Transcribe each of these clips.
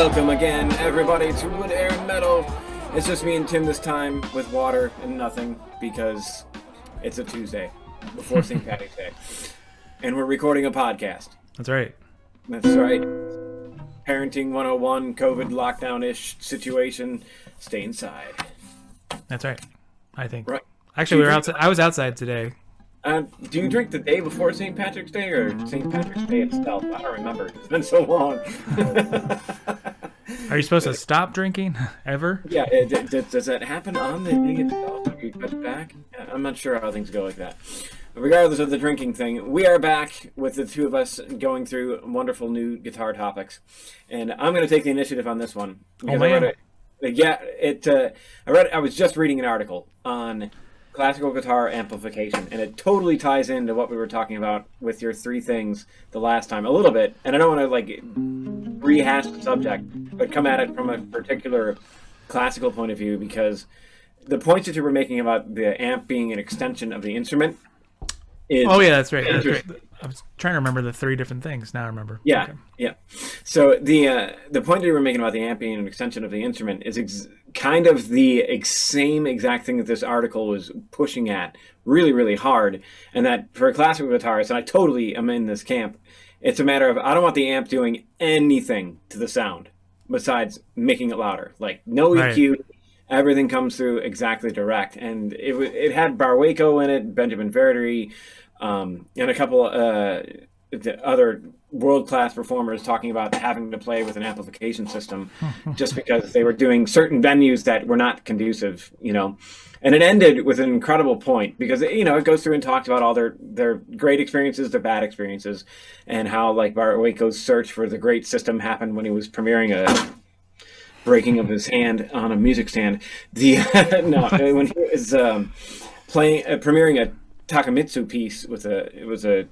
Welcome again, everybody, to Wood, Air, and Metal. It's just me and Tim this time with water and nothing because it's a Tuesday before St. Patrick's Day. And we're recording a podcast. That's right. That's right. Parenting 101, COVID lockdown-ish situation. Stay inside. That's right. I think. Right. Actually, we were outside. I was outside today. Do you drink the day before St. Patrick's Day or St. Patrick's Day itself? I don't remember. It's been so long. Are you supposed to stop drinking ever? Yeah. Does that happen on the day itself? Have you cut back? I'm not sure how things go like that. Regardless of the drinking thing, we are back with the two of us going through wonderful new guitar topics. And I'm going to take the initiative on this one. Oh, man. I was just reading an article on classical guitar amplification, and it totally ties into what we were talking about with your three things the last time a little bit. And I don't want to rehash the subject, but come at it from a particular classical point of view, because the points that you were making about the amp being an extension of the instrument is... Oh, yeah, that's right. That's right. I was trying to remember the three different things. Now I remember. Yeah, okay. Yeah. So the point that you were making about the amp being an extension of the instrument is kind of the same exact thing that this article was pushing at really, really hard. And that for a classical guitarist, and I totally am in this camp, it's a matter of I don't want the amp doing anything to the sound besides making it louder. Like no EQ, right. Everything comes through exactly direct. And it had Barwaco in it, Benjamin Verdery, and a couple the other world-class performers talking about having to play with an amplification system just because they were doing certain venues that were not conducive, And it ended with an incredible point because, it goes through and talks about all their great experiences, their bad experiences, and how, like, Barwaco's search for the great system happened when he was premiering a breaking of his hand on a music stand. When he was premiering a Takamitsu piece it was a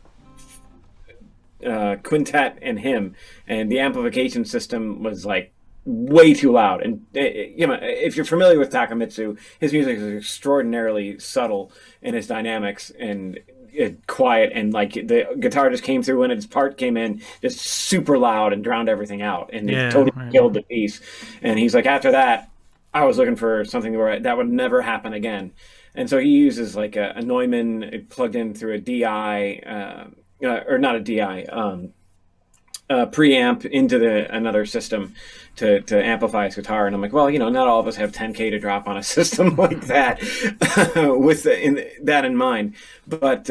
quintet and him, and the amplification system was like way too loud. And if you're familiar with Takamitsu, his music is extraordinarily subtle in its dynamics and quiet, and like the guitar just came through when its part came in just super loud and drowned everything out, and it totally killed the piece. And he's like, after that I was looking for something where that would never happen again. And so he uses like a Neumann plugged in through a DI, or not a DI, preamp into another system to amplify his guitar. And I'm like, well, not all of us have 10K to drop on a system like that with that in mind. But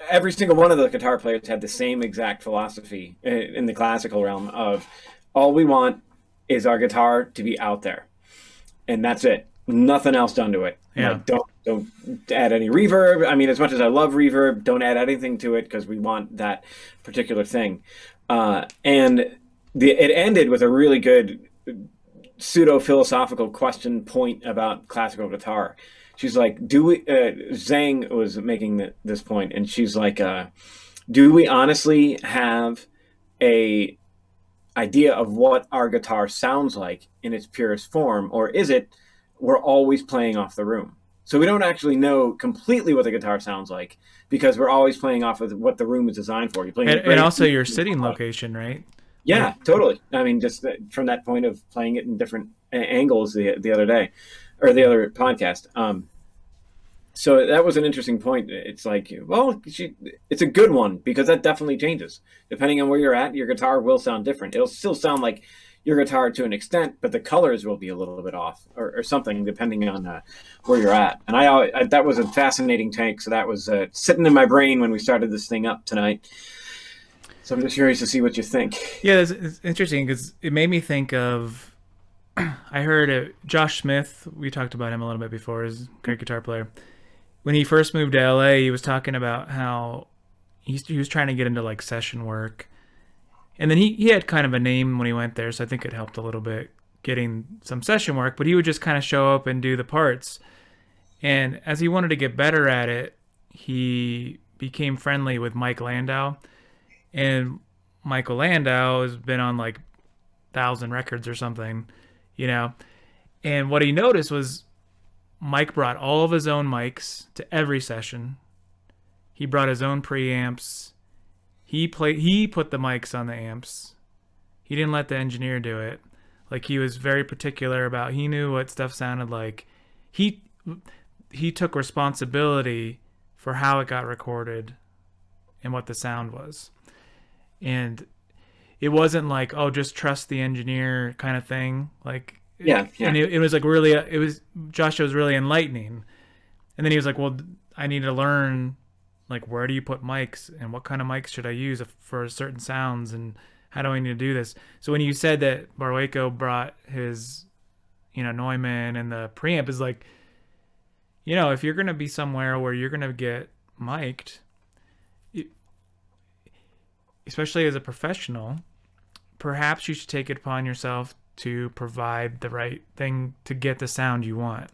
every single one of the guitar players had the same exact philosophy in the classical realm of all we want is our guitar to be out there. And that's it. Nothing else done to it. Yeah. Like, don't add any reverb. I mean, as much as I love reverb, don't add anything to it because we want that particular thing. And it ended with a really good pseudo-philosophical question point about classical guitar. She's like, Zhang was making this point, and she's like, do we honestly have a idea of what our guitar sounds like in its purest form, or is it we're always playing off the room? So we don't actually know completely what the guitar sounds like because we're always playing off of what the room is designed for. You're playing and also your sitting location, right? Yeah, totally. I mean, just from that point of playing it in different angles the other day, or the other podcast. So that was an interesting point. It's like, well, it's a good one because that definitely changes. Depending on where you're at, your guitar will sound different. It'll still sound like your guitar to an extent, but the colors will be a little bit off or something depending on where you're at. And I that was a fascinating take. So that was sitting in my brain when we started this thing up tonight. So I'm just curious to see what you think. Yeah, it's interesting because it made me think of, I heard Josh Smith, we talked about him a little bit before, he's a great guitar player. When he first moved to LA, he was talking about how he was trying to get into like session work. And then he had kind of a name when he went there, so I think it helped a little bit getting some session work. But he would just kind of show up and do the parts. And as he wanted to get better at it, he became friendly with Mike Landau. And Michael Landau has been on like 1,000 records or something, And what he noticed was Mike brought all of his own mics to every session. He brought his own preamps. He put the mics on the amps. He didn't let the engineer do it. Like he was very particular about, he knew what stuff sounded like. He he took responsibility for how it got recorded and what the sound was. And it wasn't like, oh, just trust the engineer kind of thing. Like, Yeah, yeah. and it was like really, Joshua was really enlightening. And then he was like, well, I need to learn, like, where do you put mics and what kind of mics should I use for certain sounds and how do I need to do this? So when you said that Barwaco brought his, Neumann and the preamp, is like, if you're going to be somewhere where you're going to get mic'd, especially as a professional, perhaps you should take it upon yourself to provide the right thing to get the sound you want.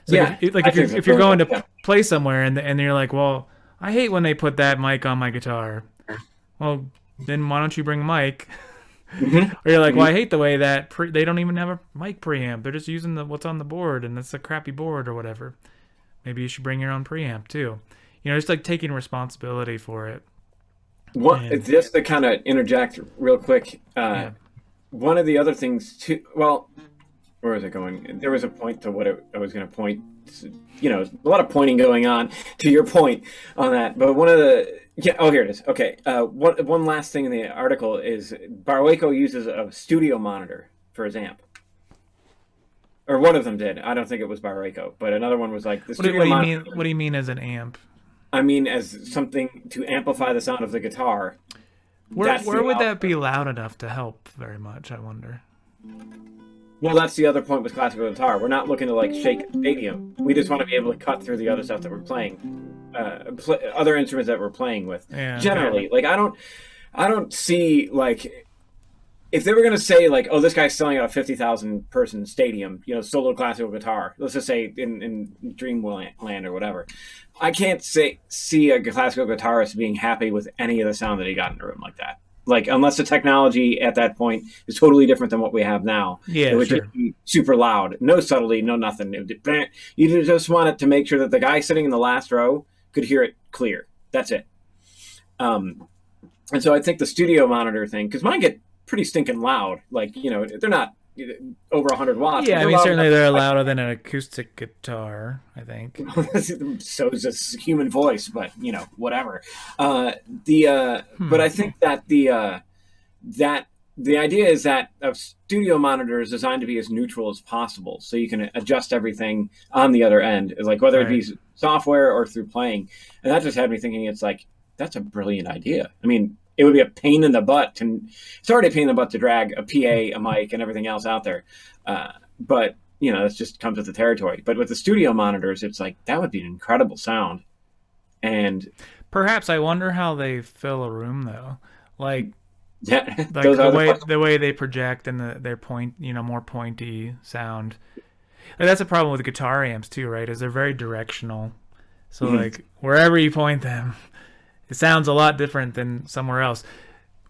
So Yeah, if you're going to play somewhere and you're like, well, I hate when they put that mic on my guitar. Well, then why don't you bring a mic? Or you're like, well, I hate the way that they don't even have a mic preamp. They're just using what's on the board, and that's a crappy board or whatever. Maybe you should bring your own preamp too. Just like taking responsibility for it. Just to kind of interject real quick, Yeah. one of the other things too. Well, where was I going? There was a point to what I was going to point. A lot of pointing going on to your point on that. But one of the here it is. Okay. One last thing in the article is Barwaco uses a studio monitor for his amp. Or one of them did. I don't think it was Barwaco, but another one was like the studio What do you monitor. mean? What do you mean as an amp? I mean, as something to amplify the sound of the guitar. Where would that be loud enough to help very much, I wonder? Well, that's the other point with classical guitar. We're not looking to like shake a stadium. We just want to be able to cut through the other stuff that we're playing, other instruments that we're playing with. Yeah. Generally, like I don't see like if they were going to say like, oh, this guy's selling out a 50,000 person stadium, solo classical guitar. Let's just say in Dreamland or whatever. I can't see a classical guitarist being happy with any of the sound that he got in a room like that. Like, unless the technology at that point is totally different than what we have now. Yeah, it would sure. just be super loud. No subtlety, no nothing. You just want it to make sure that the guy sitting in the last row could hear it clear. That's it. And so I think the studio monitor thing, because mine get pretty stinking loud. Like, they're not over 100 watts. Yeah, I mean, certainly they're louder than an acoustic guitar, I think. So is this human voice, but whatever. But I think that the idea is that a studio monitor is designed to be as neutral as possible, so you can adjust everything on the other end, like whether it be software or through playing. And that just had me thinking, it's like, that's a brilliant idea. I mean, it would be a pain in the butt it's already a pain in the butt to drag a PA, a mic, and everything else out there. But it just comes with the territory. But with the studio monitors, it's like, that would be an incredible sound. And perhaps I wonder how they fill a room though. Like those the way they project and their point, more pointy sound. Like, that's a problem with guitar amps too, right? Is they're very directional. So like wherever you point them, it sounds a lot different than somewhere else,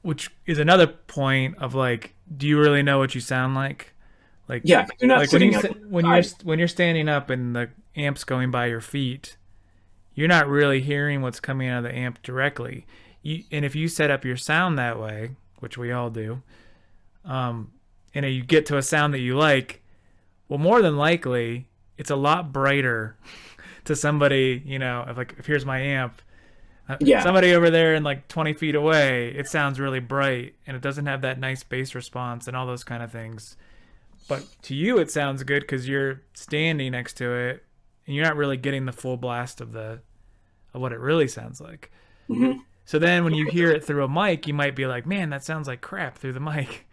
which is another point of like, do you really know what you sound like? Like, yeah, you're not like sitting when you're standing up and the amp's going by your feet, you're not really hearing what's coming out of the amp directly. And if you set up your sound that way, which we all do, and you get to a sound that you like, well, more than likely, it's a lot brighter to somebody, if here's my amp. Somebody over there and like 20 feet away, it sounds really bright and it doesn't have that nice bass response and all those kind of things. But to you, it sounds good because you're standing next to it and you're not really getting the full blast of what it really sounds like. Mm-hmm. So then when you hear it through a mic, you might be like, man, that sounds like crap through the mic.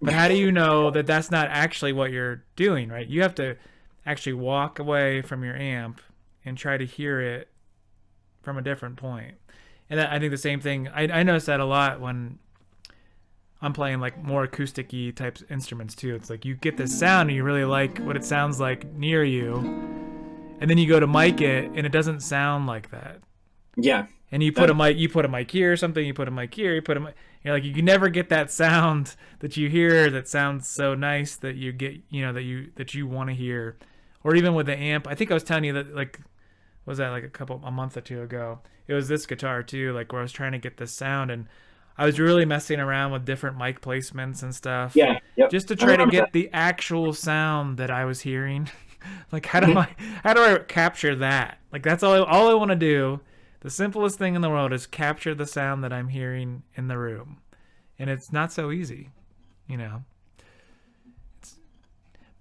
But how do you know that that's not actually what you're doing, right? You have to actually walk away from your amp and try to hear it from a different point. And I think the same thing, I notice that a lot when I'm playing like more acoustic-y type instruments too. It's like you get this sound and you really like what it sounds like near you, and then you go to mic it and it doesn't sound like that. Yeah. And you put a mic here or something, you put a mic here, you're like, you can never get that sound that you hear that sounds so nice that you get, that you want to hear. Or even with the amp, I think I was telling you that, like, was that like a month or two ago? It was this guitar too, like where I was trying to get this sound, and I was really messing around with different mic placements and stuff, Yeah. Yep. just to I try to remember get that. the actual sound that I was hearing. Like, how do I capture that? Like, that's all I want to do. The simplest thing in the world is capture the sound that I'm hearing in the room, and it's not so easy, you know.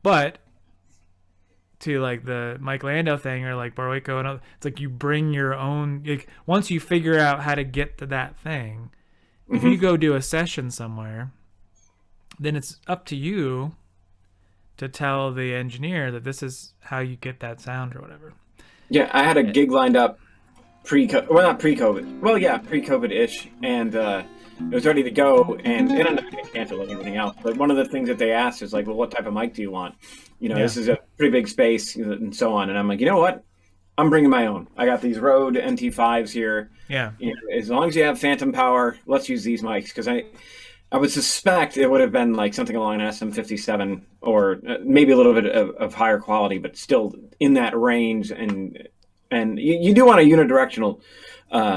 But to like the Mike Lando thing or like Barwaco and other, it's like you bring your own. Like, once you figure out how to get to that thing, if you Hmm. go do a session somewhere, then it's up to you to tell the engineer that this is how you get that sound or whatever. Yeah, I had a gig lined up well, not pre-COVID. Well, yeah, pre-COVID-ish, and it was ready to go, and it ended up getting canceled like everything else. But one of the things that they asked is like, well, what type of mic do you want? Yeah, This is a pretty big space, and so on. And I'm like, you know what? I'm bringing my own. I got these Rode NT5s here. yeah, As long as you have phantom power, let's use these mics because I would suspect it would have been like something along an SM57 or maybe a little bit of higher quality, but still in that range. And you do want a unidirectional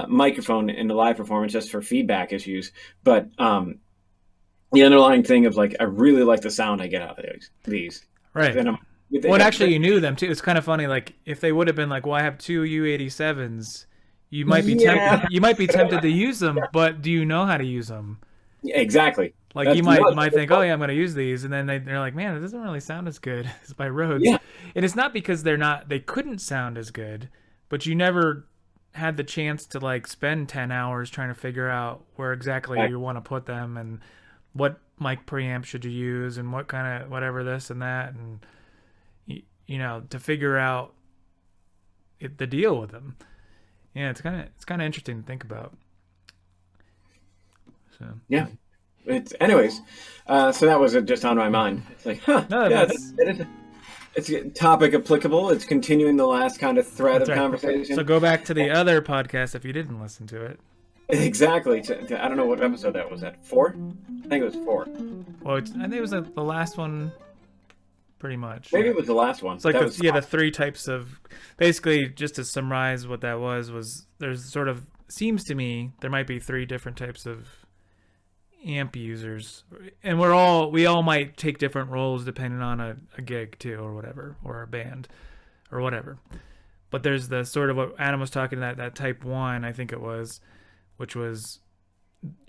microphone in the live performance just for feedback issues. But the underlying thing of like, I really like the sound I get out of these. right. And Well, actually, you knew them too. It's kind of funny. Like, if they would have been like, "Well, I have two U87s," you might be tempted. yeah, You might be tempted to use them, but do you know how to use them? exactly. Like, That's you the might think, "Oh yeah, I'm going to use these," and then they're like, "Man, it doesn't really sound as good as my Rhodes." Yeah, And it's not because they couldn't sound as good, but you never had the chance to like spend 10 hours trying to figure out where exactly right. you want to put them and what mic preamp should you use and what kind of whatever this and that and to figure out the deal with them. Yeah, it's kind of interesting to think about. So Yeah. Anyways. So that was just on my mind. It's like, huh? no, Yeah, that's it's a topic applicable. It's continuing the last kind of thread that's of right. So conversation. go back to the other podcast if you didn't listen to it. Exactly. I don't know what episode that was at. 4? I think it was 4. Well, I think it was the last one, pretty much. Maybe it was the last one. It's like That was the three types of, basically, just to summarize what that was there's sort of, seems to me there might be three different types of amp users, and we all might take different roles depending on a gig too, or whatever, or a band or whatever. But there's the sort of what Adam was talking about, that type 1, I think it was, which was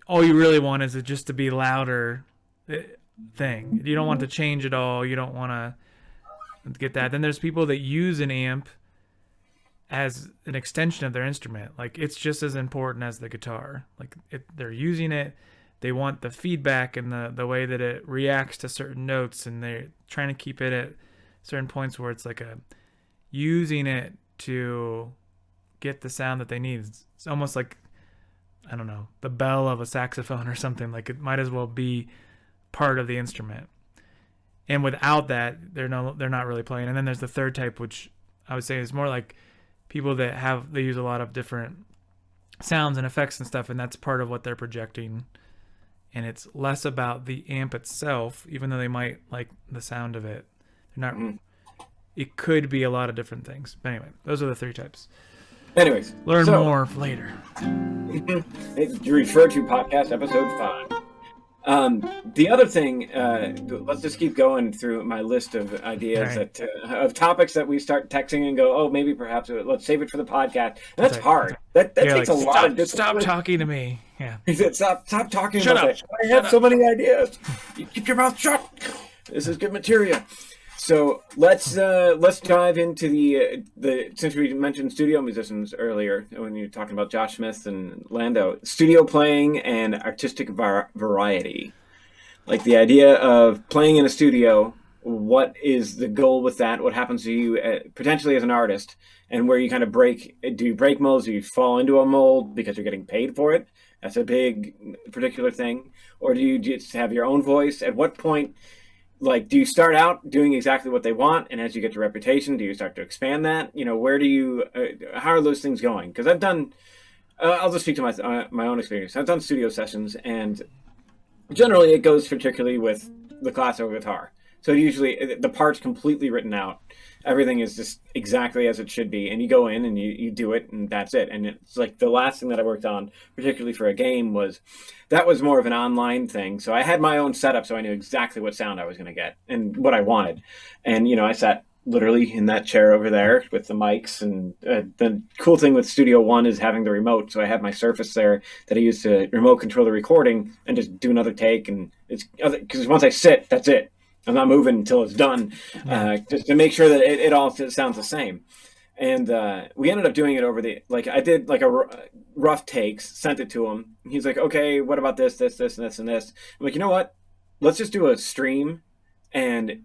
all you really want is it just to be louder thing. You don't want to change it all. You don't want to get that. Then there's people that use an amp as an extension of their instrument. Like, it's just as important as the guitar. Like, they're using it. They want the feedback and the way that it reacts to certain notes, and they're trying to keep it at certain points where it's like using it to get the sound that they need. It's almost like, I don't know, the bell of a saxophone or something. Like, it might as well be part of the instrument. And without that, they're not really playing. And then there's the third type, which I would say is more like people that they use a lot of different sounds and effects and stuff, and that's part of what they're projecting. And it's less about the amp itself, even though they might like the sound of it. They're not. Mhm. It could be a lot of different things. But anyway, those are the three types. Anyways, Learn so more later. you refer to podcast episode 5. The other thing, let's just keep going through my list of ideas Right. of topics that we start texting and go, oh, maybe perhaps let's save it for the podcast. And that's right. hard. That You're takes like, a lot of stop discipline. talking to me. Yeah. He said, stop talking Shut about up. it. I have so many ideas. You keep your mouth shut. This is good material. So let's dive into the since we mentioned studio musicians earlier when you were talking about Josh Smith and Lando, studio playing and artistic variety, like the idea of playing in a studio. What is the goal with that? What happens to you potentially as an artist, and where you kind of do you break molds? Do you fall into a mold because you're getting paid for it? That's a big particular thing. Or do you just have your own voice? At what point? Like, do you start out doing exactly what they want, and as you get your reputation, do you start to expand that? Where do you? How are those things going? Because I've done. I'll just speak to my own experience. I've done studio sessions, and generally it goes particularly with the classical guitar. So usually the part's completely written out, everything is just exactly as it should be, and you go in and you do it, and that's it. And it's like the last thing that I worked on, particularly for a game, was that was more of an online thing. So I had my own setup, so I knew exactly what sound I was going to get and what I wanted. And I sat literally in that chair over there with the mics. And the cool thing with Studio One is having the remote. So I had my Surface there that I used to remote control the recording and just do another take. And it's because once I sit, that's it. I'm not moving until it's done, just to make sure that it all sounds the same. And we ended up doing it over I did like a rough takes, sent it to him. He's like, okay, what about this, and this, and this? I'm like, you know what? Let's just do a stream, and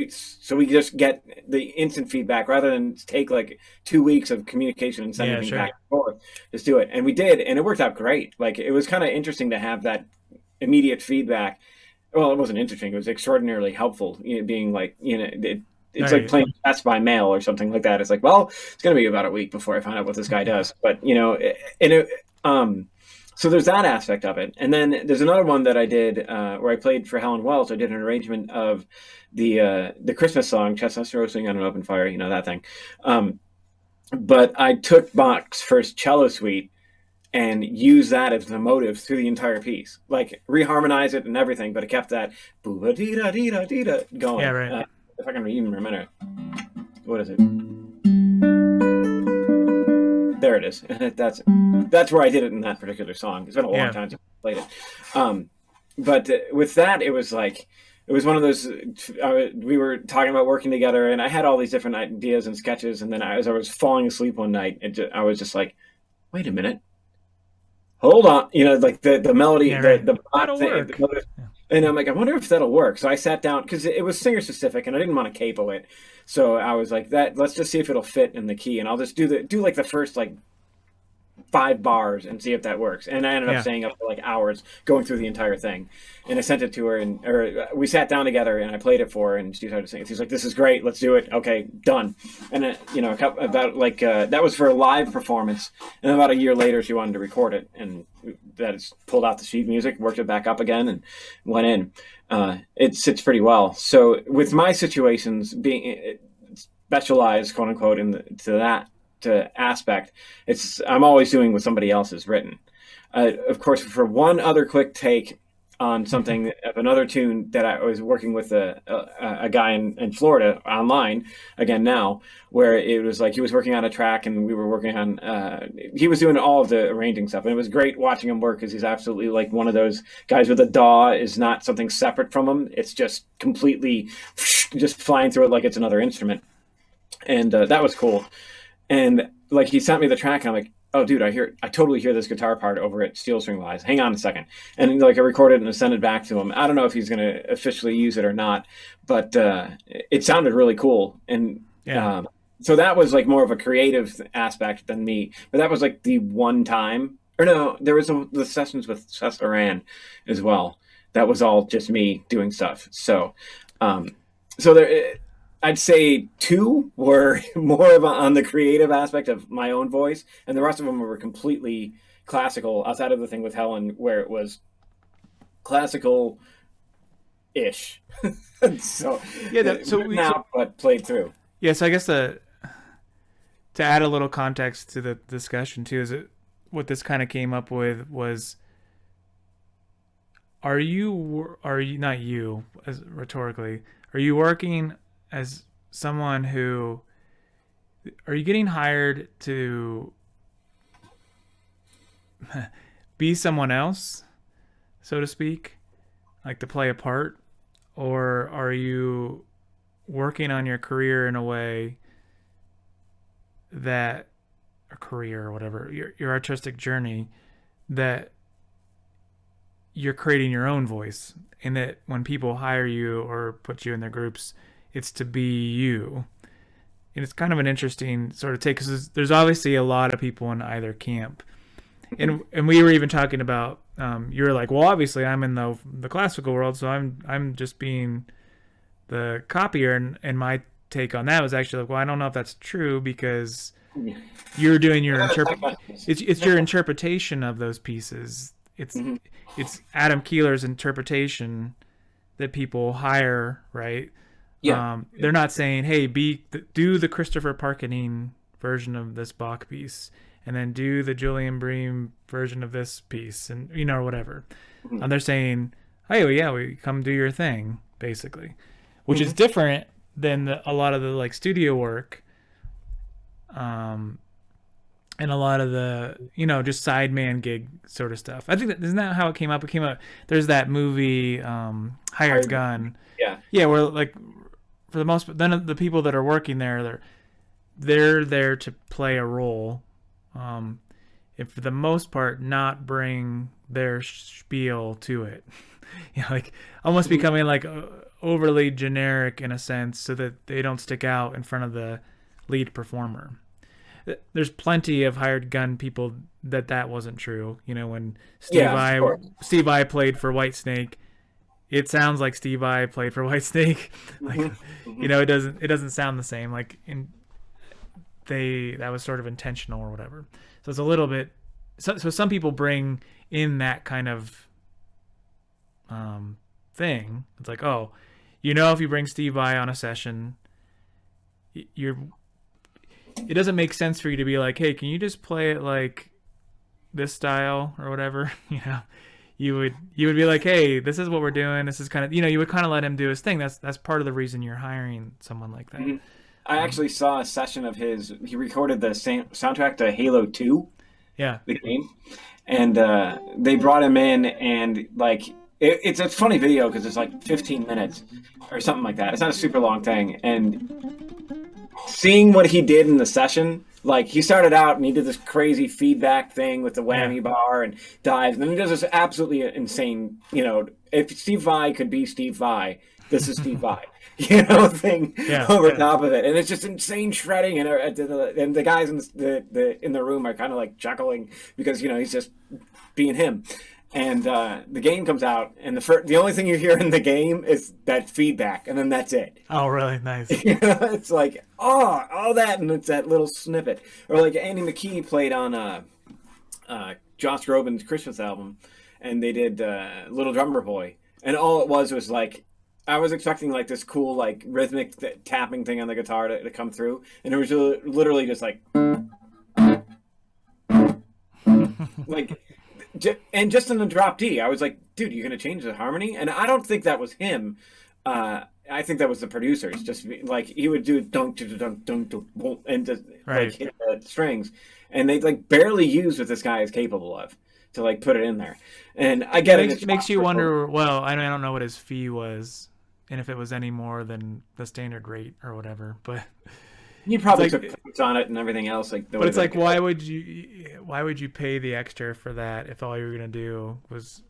so we just get the instant feedback rather than take like 2 weeks of communication and sending things back and forth. Just do it. And we did, and it worked out great. Like, it was kind of interesting to have that immediate feedback. Well, it wasn't interesting. It was extraordinarily helpful, being like, it's like playing chess by mail or something like that. It's like, well, it's going to be about a week before I find out what this guy does. But, so there's that aspect of it. And then there's another one that I did where I played for Helen Wells. I did an arrangement of the Christmas song, Chestnuts Roasting on an Open Fire, that thing. But I took Bach's first cello suite and use that as the motive through the entire piece, like reharmonize it and everything, but it kept that booba dee da dee da dee da going. Yeah, right. If I can even remember, what is it? There it is. That's where I did it in that particular song. It's been a long time since I played it. But with that, it was one of those. We were talking about working together, and I had all these different ideas and sketches, and then as I was falling asleep one night, I was just like, wait a minute. Hold on, like the melody, the that'll work. And I'm like, I wonder if that'll work. So I sat down because it was singer specific, and I didn't want to capo it. So I was like, let's just see if it'll fit in the key, and I'll just do like the first like 5 bars and see if that works. And I ended up staying up for like hours going through the entire thing. And I sent it to her, or we sat down together and I played it for her, and she started singing. She's like, this is great. Let's do it. Okay, done. And that was for a live performance. And about a year later, she wanted to record it, and that is pulled out the sheet music, worked it back up again, and went in. It sits pretty well. So with my situations being specialized, quote unquote, to that aspect, I'm always doing what somebody else has written. Of course, for one other quick take on something of another tune that I was working with a guy in Florida online again now, where it was like he was working on a track and we were working on he was doing all of the arranging stuff, and it was great watching him work because he's absolutely like one of those guys with a DAW is not something separate from him. It's just completely just flying through it like it's another instrument, and that was cool. And like he sent me the track, and I'm like, oh, dude, I totally hear this guitar part over at Steel String Lies. Hang on a second. And like I recorded and I sent it back to him. I don't know if he's going to officially use it or not, but it sounded really cool. And so that was like more of a creative aspect than me. But that was like the one time. Or no, there was the sessions with Seth Loran as well. That was all just me doing stuff. So there. I'd say 2 were more of on the creative aspect of my own voice, and the rest of them were completely classical, outside of the thing with Helen where it was classical-ish. So but played through. Yes, I guess to add a little context to the discussion too, is what this kind of came up with was, are you not you as rhetorically, are you working as someone who, are you getting hired to be someone else, so to speak, like to play a part, or are you working on your career in a way that, a career or whatever, your artistic journey, that you're creating your own voice, and that when people hire you or put you in their groups, it's to be you? And it's kind of an interesting sort of take, because there's obviously a lot of people in either camp. And we were even talking about, you were like, well, obviously I'm in the classical world, so I'm just being the copier. And my take on that was actually like, well, I don't know if that's true, because you're doing your it's your interpretation of those pieces. It's Adam Keeler's interpretation that people hire, right? Yeah. They're not saying, "Hey, do the Christopher Parkenine version of this Bach piece, and then do the Julian Bream version of this piece, and or whatever." Hmm. And they're saying, "Hey, well, yeah, we come do your thing," basically, which is Hmm. different than a lot of the like studio work, um, and a lot of the just sideman gig sort of stuff. I think isn't that how it came up? It came up. There's that movie, Hired Hired. Gun. Yeah. Yeah, where like for the most part, then the people that are working there, they're there to play a role, um, and for the most part, not bring their spiel to it. Like almost Mhm. becoming like overly generic in a sense, so that they don't stick out in front of the lead performer. There's plenty of hired gun people that wasn't true. When Yeah, of course. Steve Vai played for Whitesnake, it sounds like Steve Vai played for Whitesnake. Like, Hmm. Hmm. it doesn't sound the same. Like that was sort of intentional or whatever. So it's a little bit. So some people bring in that kind of thing. It's like, oh, if you bring Steve Vai on a session, you're. It doesn't make sense for you to be like, hey, can you just play it like this style or whatever? You would be like, hey, this is what we're doing. This is kind of you would kind of let him do his thing. That's part of the reason you're hiring someone like that. Hmm. I Um, actually saw a session of his. He recorded the soundtrack to Halo 2, yeah, the game, and they brought him in, and like it's a funny video because it's like 15 minutes or something like that. It's not a super long thing, and seeing what he did in the session, like he started out and he did this crazy feedback thing with the yeah, whammy bar and dives, and then he does this absolutely insane, if Steve Vai could be Steve Vai, this is Steve Vai, thing yeah, over yeah. top of it, and it's just insane shredding, and the guys in the room are kind of like chuckling because he's just being him. And the game comes out, and the only thing you hear in the game is that feedback, and then that's it. Oh, really nice. It's like, oh, all that, and it's that little snippet. Or like Andy McKee played on Josh Groban's Christmas album, and they did Little Drummer Boy, and all it was like, I was expecting like this cool like rhythmic tapping thing on the guitar to come through, and it was literally just like and just in the drop D, I was like, dude, you're gonna change the harmony, and I don't think that was him. I think that was the producers. Just like he would do dunk dunk dunk dunk and just like Right. hit the strings, and they like barely use what this guy is capable of to like put it in there. And I get it. Makes It's makes you wonder. Well, I don't know what his fee was, and if it was any more than the standard rate or whatever. But he it's probably took like, notes on it and everything else like the but way it's that like, why would you pay the extra for that if all you were gonna do was,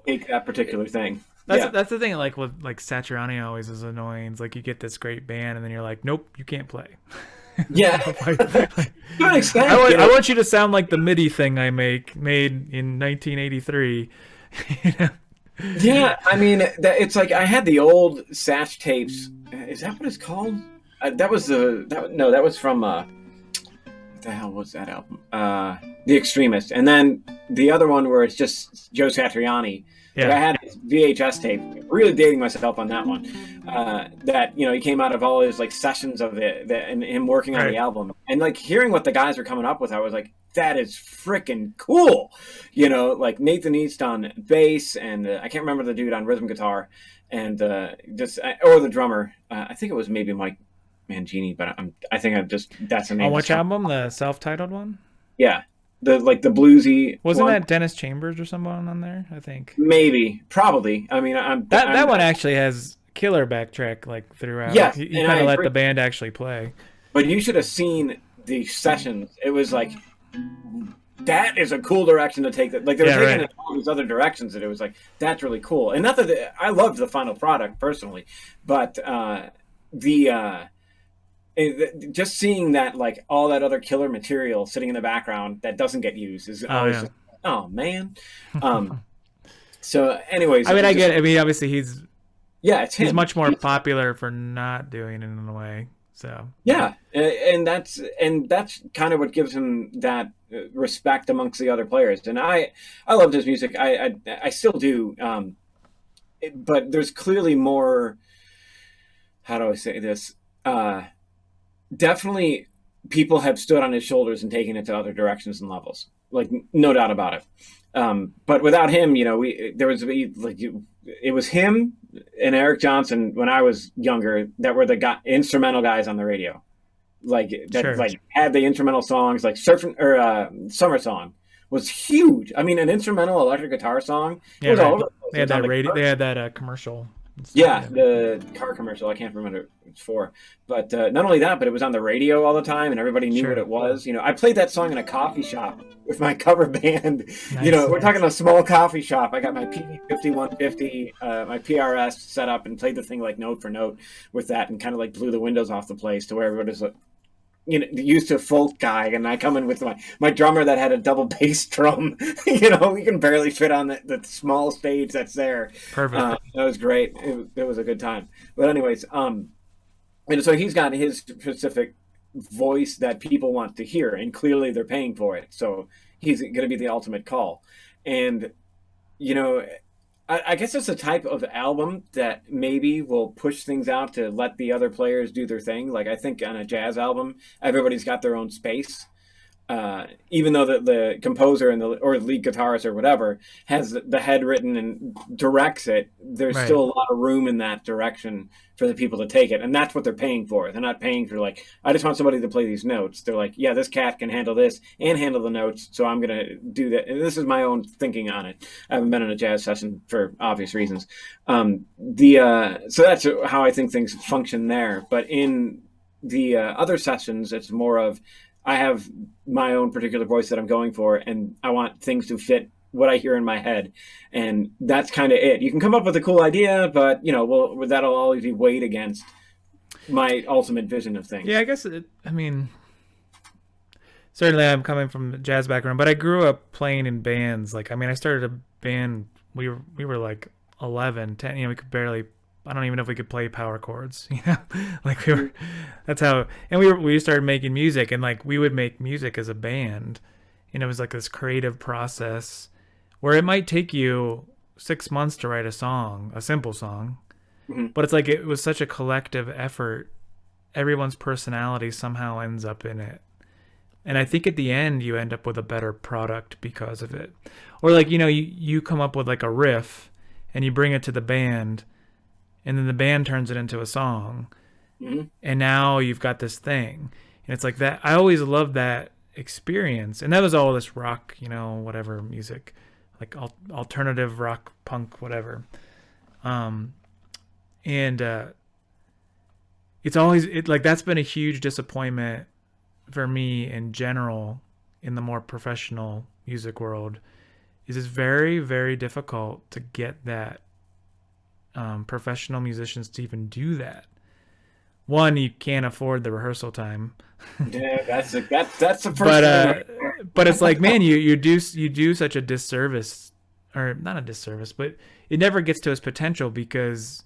take that particular thing. that's Yeah. that's the thing. Like with like Satriani always is annoying. It's like you get this great band and then you're like, nope, you can't play. Yeah. Like, To an I extent, want, I want you to sound like the MIDI thing I made in 1983. You know? Yeah, I mean, it's like I had the old Satch tapes. Is that what it's called? That was no, that was from what the hell was that album? The Extremist, and then the other one where it's just Joe Satriani. Like I Yeah, had his VHS tape. Really dating myself on that one. That he came out of all his like sessions of it, and him working on the right. album, and like hearing what the guys were coming up with, I was like, that is freaking cool. Like Nathan East on bass, and I can't remember the dude on rhythm guitar, and or the drummer. I think it was maybe Mike Mangini, but I think I'm just that's the On name. which album? The self-titled one? Yeah, the bluesy Wasn't one. that Dennis Chambers or someone on there? I think Maybe, probably. I mean, that one actually has killer backtrack like throughout. Like yes, he and I kind of let agree. the band actually play. But you should have seen the sessions. It was like that is a cool direction to take. That like they were Yeah, taking right. it all these other directions, and it was like that's really cool. And not that I loved the final product personally, but the just seeing that like all that other killer material sitting in the background that doesn't get used is Oh always yeah. just oh man. Um, so, anyways, I mean, it I just get it. I mean, obviously yeah, it's he's him. much more popular for not doing it in a way. So Yeah, and that's kind of what gives him that respect amongst the other players. And I loved his music. I still do. But there's clearly more how do I say this? Definitely people have stood on his shoulders and taken it to other directions and levels. Like, no doubt about it. But without him, it was him and Eric Johnson when I was younger that were the instrumental guys on the radio. Like that, Sure. like had the instrumental songs, like surfing or Summer Song was huge. I mean, an instrumental electric guitar song. It Yeah, was all right. over the place. They It had was on that the radio. They had that commercial. And stuff, yeah, the car commercial. I can't remember what it's for. But not only that, but it was on the radio all the time, and everybody knew what Sure. it was. I played that song in a coffee shop with my cover band. Nice. We're talking a small coffee shop. I got my PV5150, my PRS set up, and played the thing like note for note with that, and kind of like blew the windows off the place to where everybody's like, used to folk guy, and I come in with my drummer that had a double bass drum. We can barely fit on the small stage that's there. Perfect. That was great. It was a good time. But anyways, and so he's got his specific voice that people want to hear, and clearly they're paying for it. So he's going to be the ultimate call. And you know, I guess it's a type of album that maybe will push things out to let the other players do their thing. Like I think on a jazz album, everybody's got their own space. Even though the composer or the lead guitarist or whatever has the head written and directs it, there's Right. still a lot of room in that direction for the people to take it, and that's what they're paying for. They're not paying for like, I just want somebody to play these notes. They're like, yeah, this cat can handle this and handle the notes, so I'm gonna do that. And this is my own thinking on it. I haven't been in a jazz session for obvious reasons. So that's how I think things function there. But in the other sessions, it's more of I have my own particular voice that I'm going for, and I want things to fit what I hear in my head, and that's kind of it. You can come up with a cool idea, but that'll always be weighed against my ultimate vision of things. Yeah, I guess. I mean, certainly I'm coming from a jazz background, but I grew up playing in bands. Like, I mean, I started a band. We were like 11, 10. We could barely. I don't even know if we could play power chords. Like we were. That's how. And we started making music, and like we would make music as a band, and it was like this creative process where it might take you 6 months to write a song, a simple song, but it's like it was such a collective effort. Everyone's personality somehow ends up in it. And I think at the end you end up with a better product because of it. Or like, you come up with like a riff and you bring it to the band, and then the band turns it into a song. And now you've got this thing. And it's like that. I always loved that experience. And that was all this rock, whatever music, like alternative rock, punk, whatever. And it's always like that's been a huge disappointment for me in general in the more professional music world. Is it's very, very difficult to get that professional musicians to even do that. One, you can't afford the rehearsal time. Yeah, that's the first thing. But it's like, man, you do such a disservice, or not a disservice, but it never gets to its potential because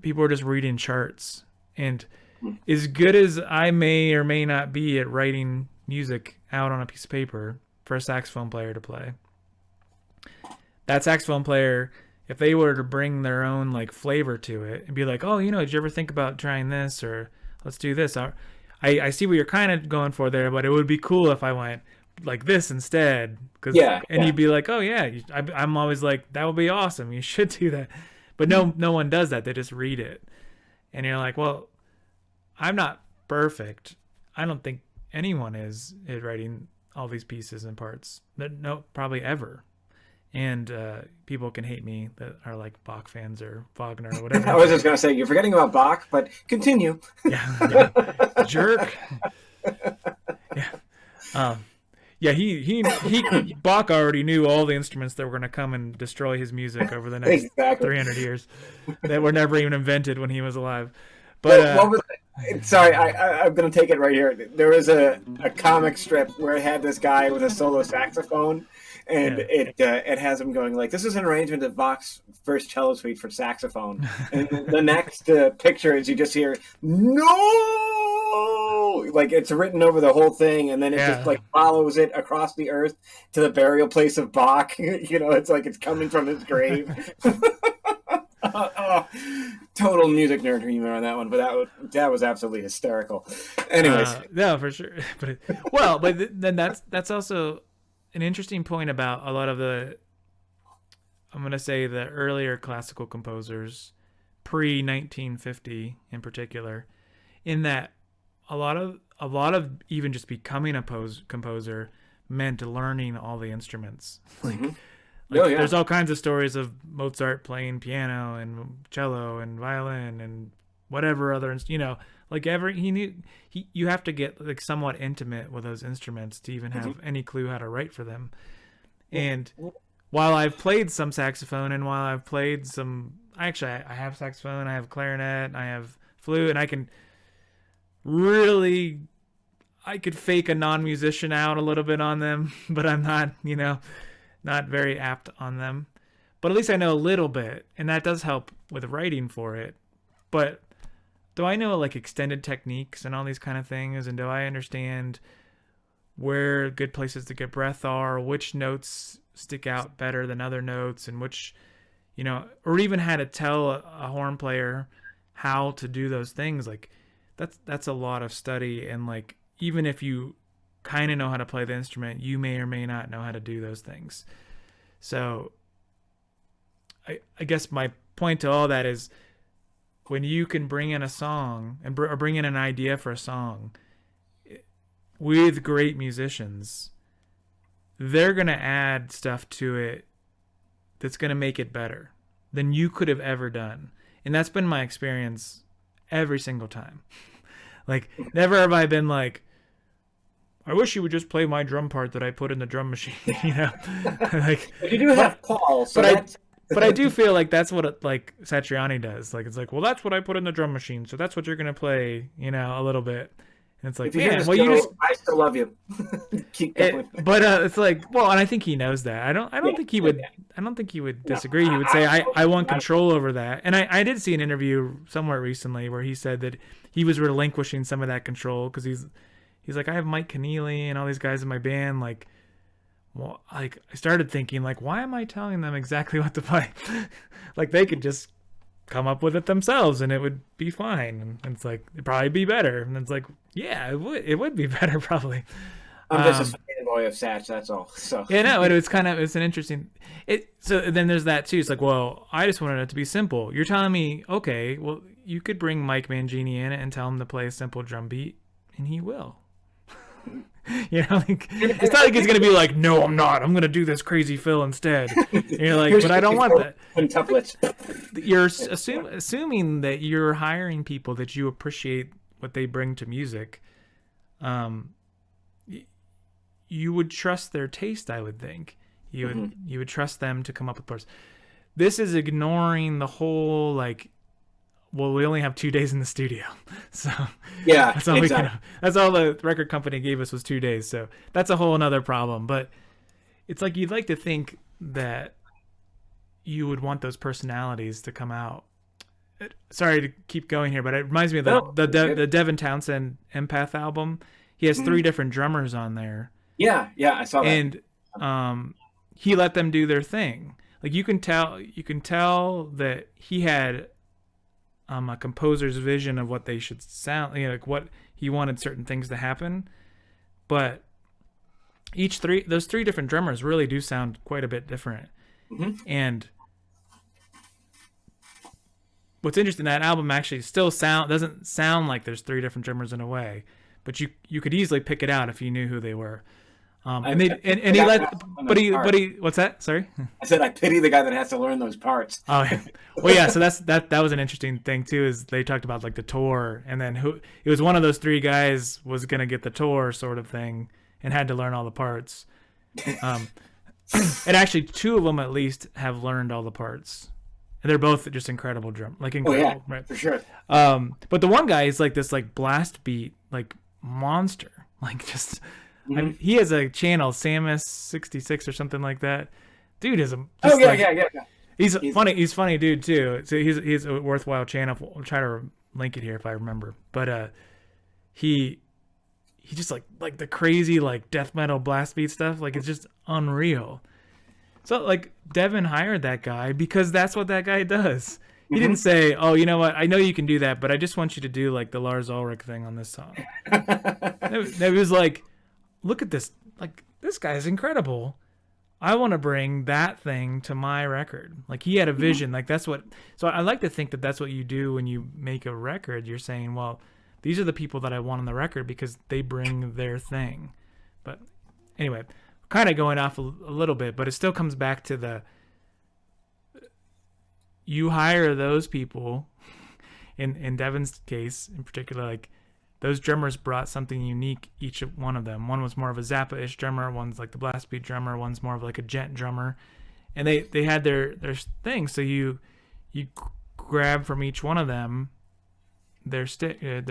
people are just reading charts. And as good as I may or may not be at writing music out on a piece of paper for a saxophone player to play, that saxophone player, if they were to bring their own like flavor to it and be like, oh, did you ever think about trying this, or let's do this? I see what you're kind of going for there, but it would be cool if I went like this instead. And you'd be like, oh yeah, I'm always like, that would be awesome. You should do that. But no one does that. They just read it. And you're like, well, I'm not perfect. I don't think anyone is at writing all these pieces and parts. No, probably ever. And people can hate me that are like Bach fans or Wagner or whatever. I was just gonna say you're forgetting about Bach, but continue. Yeah. Jerk. Yeah. Yeah, he Bach already knew all the instruments that were going to come and destroy his music over the next 300 years that were never even invented when he was alive. But sorry, I'm going to take it right here. There was a comic strip where it had this guy with a solo saxophone, and it has him going like, this is an arrangement of Bach's first cello suite for saxophone. And the next picture is you just hear, no! Like it's written over the whole thing, and then it just like follows it across the earth to the burial place of Bach. It's like it's coming from his grave. Oh, total music nerd humor on that one, but that was absolutely hysterical. Anyways, No, for sure. Then that's also an interesting point about a lot of the, I'm gonna say, the earlier classical composers, pre 1950 in particular, in that a lot of even just becoming a composer meant learning all the instruments. mm-hmm. Like Oh yeah, there's all kinds of stories of Mozart playing piano and cello and violin and whatever other, like he knew you have to get like somewhat intimate with those instruments to even have any clue how to write for them. And while I've played some saxophone and while I've played some, actually I have saxophone, I have clarinet, I have flute, and I could fake a non-musician out a little bit on them, but I'm not, not very apt on them. But at least I know a little bit, and that does help with writing for it. But do I know like extended techniques and all these kind of things, and do I understand where good places to get breath are, which notes stick out better than other notes, and which, or even how to tell a horn player how to do those things? Like that's a lot of study, and like even if you kind of know how to play the instrument, you may or may not know how to do those things. So I guess my point to all that is, when you can bring in a song or bring in an idea for a song with great musicians, they're going to add stuff to it that's going to make it better than you could have ever done. And that's been my experience every single time. Like, never have I been like, I wish you would just play my drum part that I put in the drum machine, Like, but you do have Paul, so but I do feel like that's what Satriani does. Like, it's like, well, that's what I put in the drum machine, so that's what you're gonna play, a little bit. And it's like, man, well, I still love you. Keep going. But it's like, well, and I think he knows that. I don't think he would. I don't think he would disagree. He would say, I want control over that. And I did see an interview somewhere recently where he said that he was relinquishing some of that control because he's like, I have Mike Keneally and all these guys in my band. Like, well, like I started thinking, like, why am I telling them exactly what to play? Like, they could just come up with it themselves and it would be fine. And it's like, it'd probably be better. And it's like, yeah, it would be better probably. I'm just a fanboy of Satch, that's all. So yeah, no, it's an interesting. So then there's that too. It's like, well, I just wanted it to be simple. You're telling me, okay, well, you could bring Mike Mangini in and tell him to play a simple drum beat, and he will. It's not like he's gonna be like, no, I'm not. I'm gonna do this crazy fill instead. And you're like, but I don't want that. You're assuming that you're hiring people that you appreciate what they bring to music. You would trust their taste, I would think. You would trust them to come up with parts. This is ignoring the whole, like, well, we only have 2 days in the studio, so yeah, that's all that's all the record company gave us was 2 days. So that's a whole another problem. But it's like, you'd like to think that you would want those personalities to come out. Sorry to keep going here, but it reminds me of the Devin Townsend Empath album. He has 3 different drummers on there. Yeah, I saw that. And he let them do their thing. Like, you can tell that he had a composer's vision of what they should sound, like what he wanted certain things to happen. But those 3 different drummers really do sound quite a bit different. And what's interesting, that album actually still doesn't sound like there's 3 different drummers in a way, but you could easily pick it out if you knew who they were. What's that? Sorry. I said I pity the guy that has to learn those parts. Oh, yeah. Well, yeah. So that was an interesting thing too. Is they talked about like the tour, and then it was one of those 3 guys was gonna get the tour sort of thing, and had to learn all the parts. And actually, 2 of them at least have learned all the parts. And they're both just incredible incredible, right? For sure. But the one guy is like this like blast beat like monster, like just. I mean, he has a channel, Samus66 or something like that. Dude is yeah. He's funny. He's funny, dude too. So he's a worthwhile channel. I'll try to link it here if I remember. But he just like the crazy like death metal blast beat stuff. Like, it's just unreal. So like Devin hired that guy because that's what that guy does. he didn't say, "Oh, you know what? I know you can do that, but I just want you to do like the Lars Ulrich thing on this song." It was like, look at this. Like, this guy's incredible. I want to bring that thing to my record. Like, he had a vision. Like, that's what. So I like to think that that's what you do when you make a record. You're saying, well, these are the people that I want on the record because they bring their thing. But anyway, kind of going off a little bit, but it still comes back to the. You hire those people, in Devin's case in particular, like those drummers brought something unique, each one of them. One was more of a Zappa-ish drummer, one's like the blast beat drummer, one's more of like a gent drummer. And they had their thing, so you grab from each one of them their stick and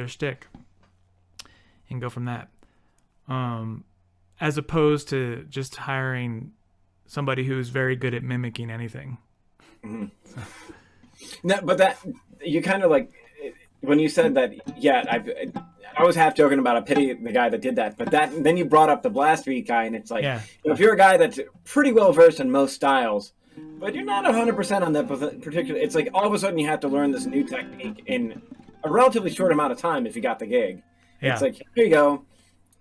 go from that. As opposed to just hiring somebody who's very good at mimicking anything. Mm-hmm. No, but that you kind of like when you said that. Yeah, I was half joking about. I pity the guy that did that, but then you brought up the blast beat guy, and it's like, if you're a guy that's pretty well versed in most styles, but you're not 100% on that particular. It's like all of a sudden you have to learn this new technique in a relatively short amount of time if you got the gig. Yeah. It's like, here you go.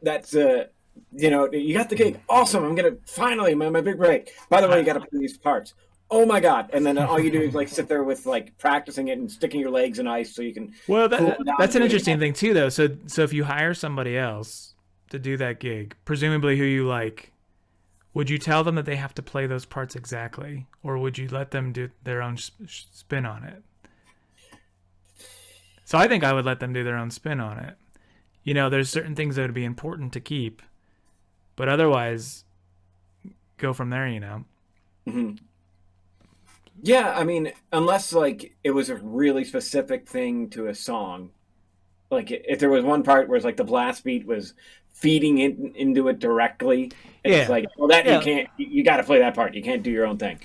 That's you got the gig. Awesome. I'm gonna finally my big break. By the way, you got to play these parts. Oh my God. And then all you do is like sit there with like practicing it and sticking your legs in ice so you can. Well, that's an interesting thing too, though. So if you hire somebody else to do that gig, presumably who you like, would you tell them that they have to play those parts exactly, or would you let them do their own spin on it? So I think I would let them do their own spin on it. There's certain things that would be important to keep, but otherwise go from there, Mm-hmm. Yeah, I mean, unless like it was a really specific thing to a song, like if there was one part where it's like the blast beat was feeding into it directly, it's like, well, you can't, you got to play that part. You can't do your own thing.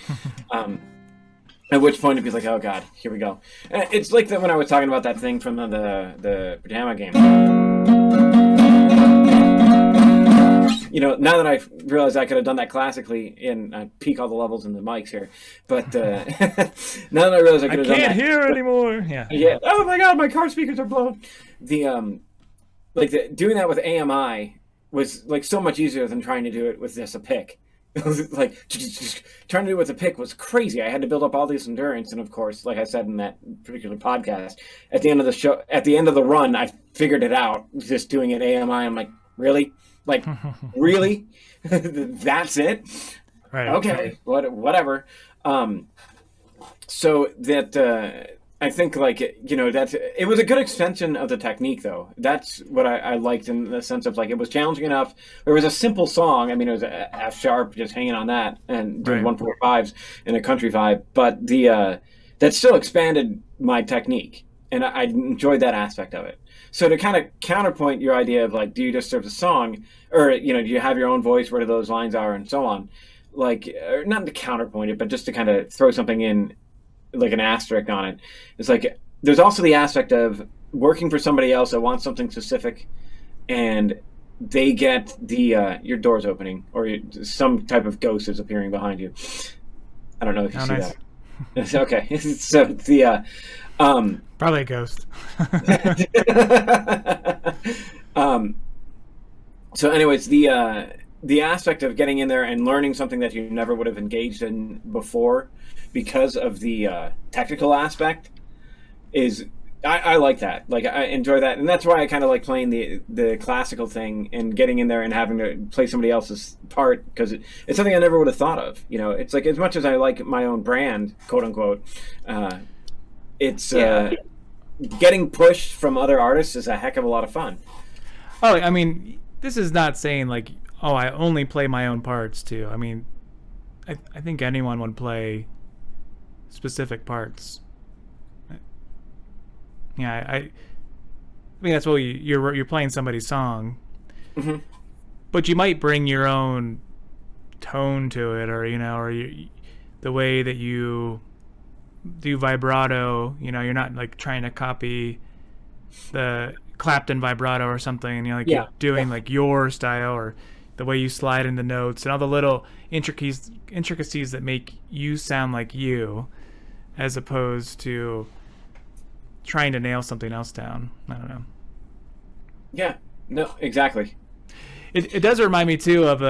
At which point it'd be like, oh God, here we go. It's like that when I was talking about that thing from the Britannia game. Now that I realized I could have done that classically, and I peak all the levels in the mics here, but now that I realize I could have done that. I can't hear anymore. Yeah. Oh my God, my car speakers are blown. Doing that with AMI was like so much easier than trying to do it with just a pick. Like trying to do it with a pick was crazy. I had to build up all this endurance, and of course, like I said in that particular podcast, at the end of the show, at the end of the run, I figured it out. Just doing it AMI, I'm like, really? Like, really? That's it? Right. Okay, whatever. So that I think it was a good extension of the technique, though. That's what I liked in the sense of like it was challenging enough. It was a simple song. I mean, it was a F sharp, just hanging on that and doing 1/4/5s in a country vibe. But that still expanded my technique, and I enjoyed that aspect of it. So to kind of counterpoint your idea of like, do you just serve the song, or do you have your own voice? Where those lines are, and so on. Like, not to counterpoint it, but just to kind of throw something in, like an asterisk on it. It's like there's also the aspect of working for somebody else that wants something specific, and they get the your doors opening, or some type of ghost is appearing behind you. I don't know if you see that. Okay, so the. Probably a ghost. So anyways, the aspect of getting in there and learning something that you never would have engaged in before because of the technical aspect is I like that. Like, I enjoy that, and that's why I kind of like playing the classical thing and getting in there and having to play somebody else's part, because it's something I never would have thought of. It's like, as much as I like my own brand, quote unquote, it's getting pushed from other artists is a heck of a lot of fun. Oh, I mean, this is not saying like, oh, I only play my own parts too. I mean, I think anyone would play specific parts. Yeah, I mean, that's what you're playing somebody's song, but you might bring your own tone to it, or the way that you do vibrato. You're not like trying to copy the Clapton vibrato or something, and you're doing like your style, or the way you slide in the notes and all the little intricacies that make you sound like you. as opposed to trying to nail something else down. I don't know. Yeah, no, exactly. It does remind me too of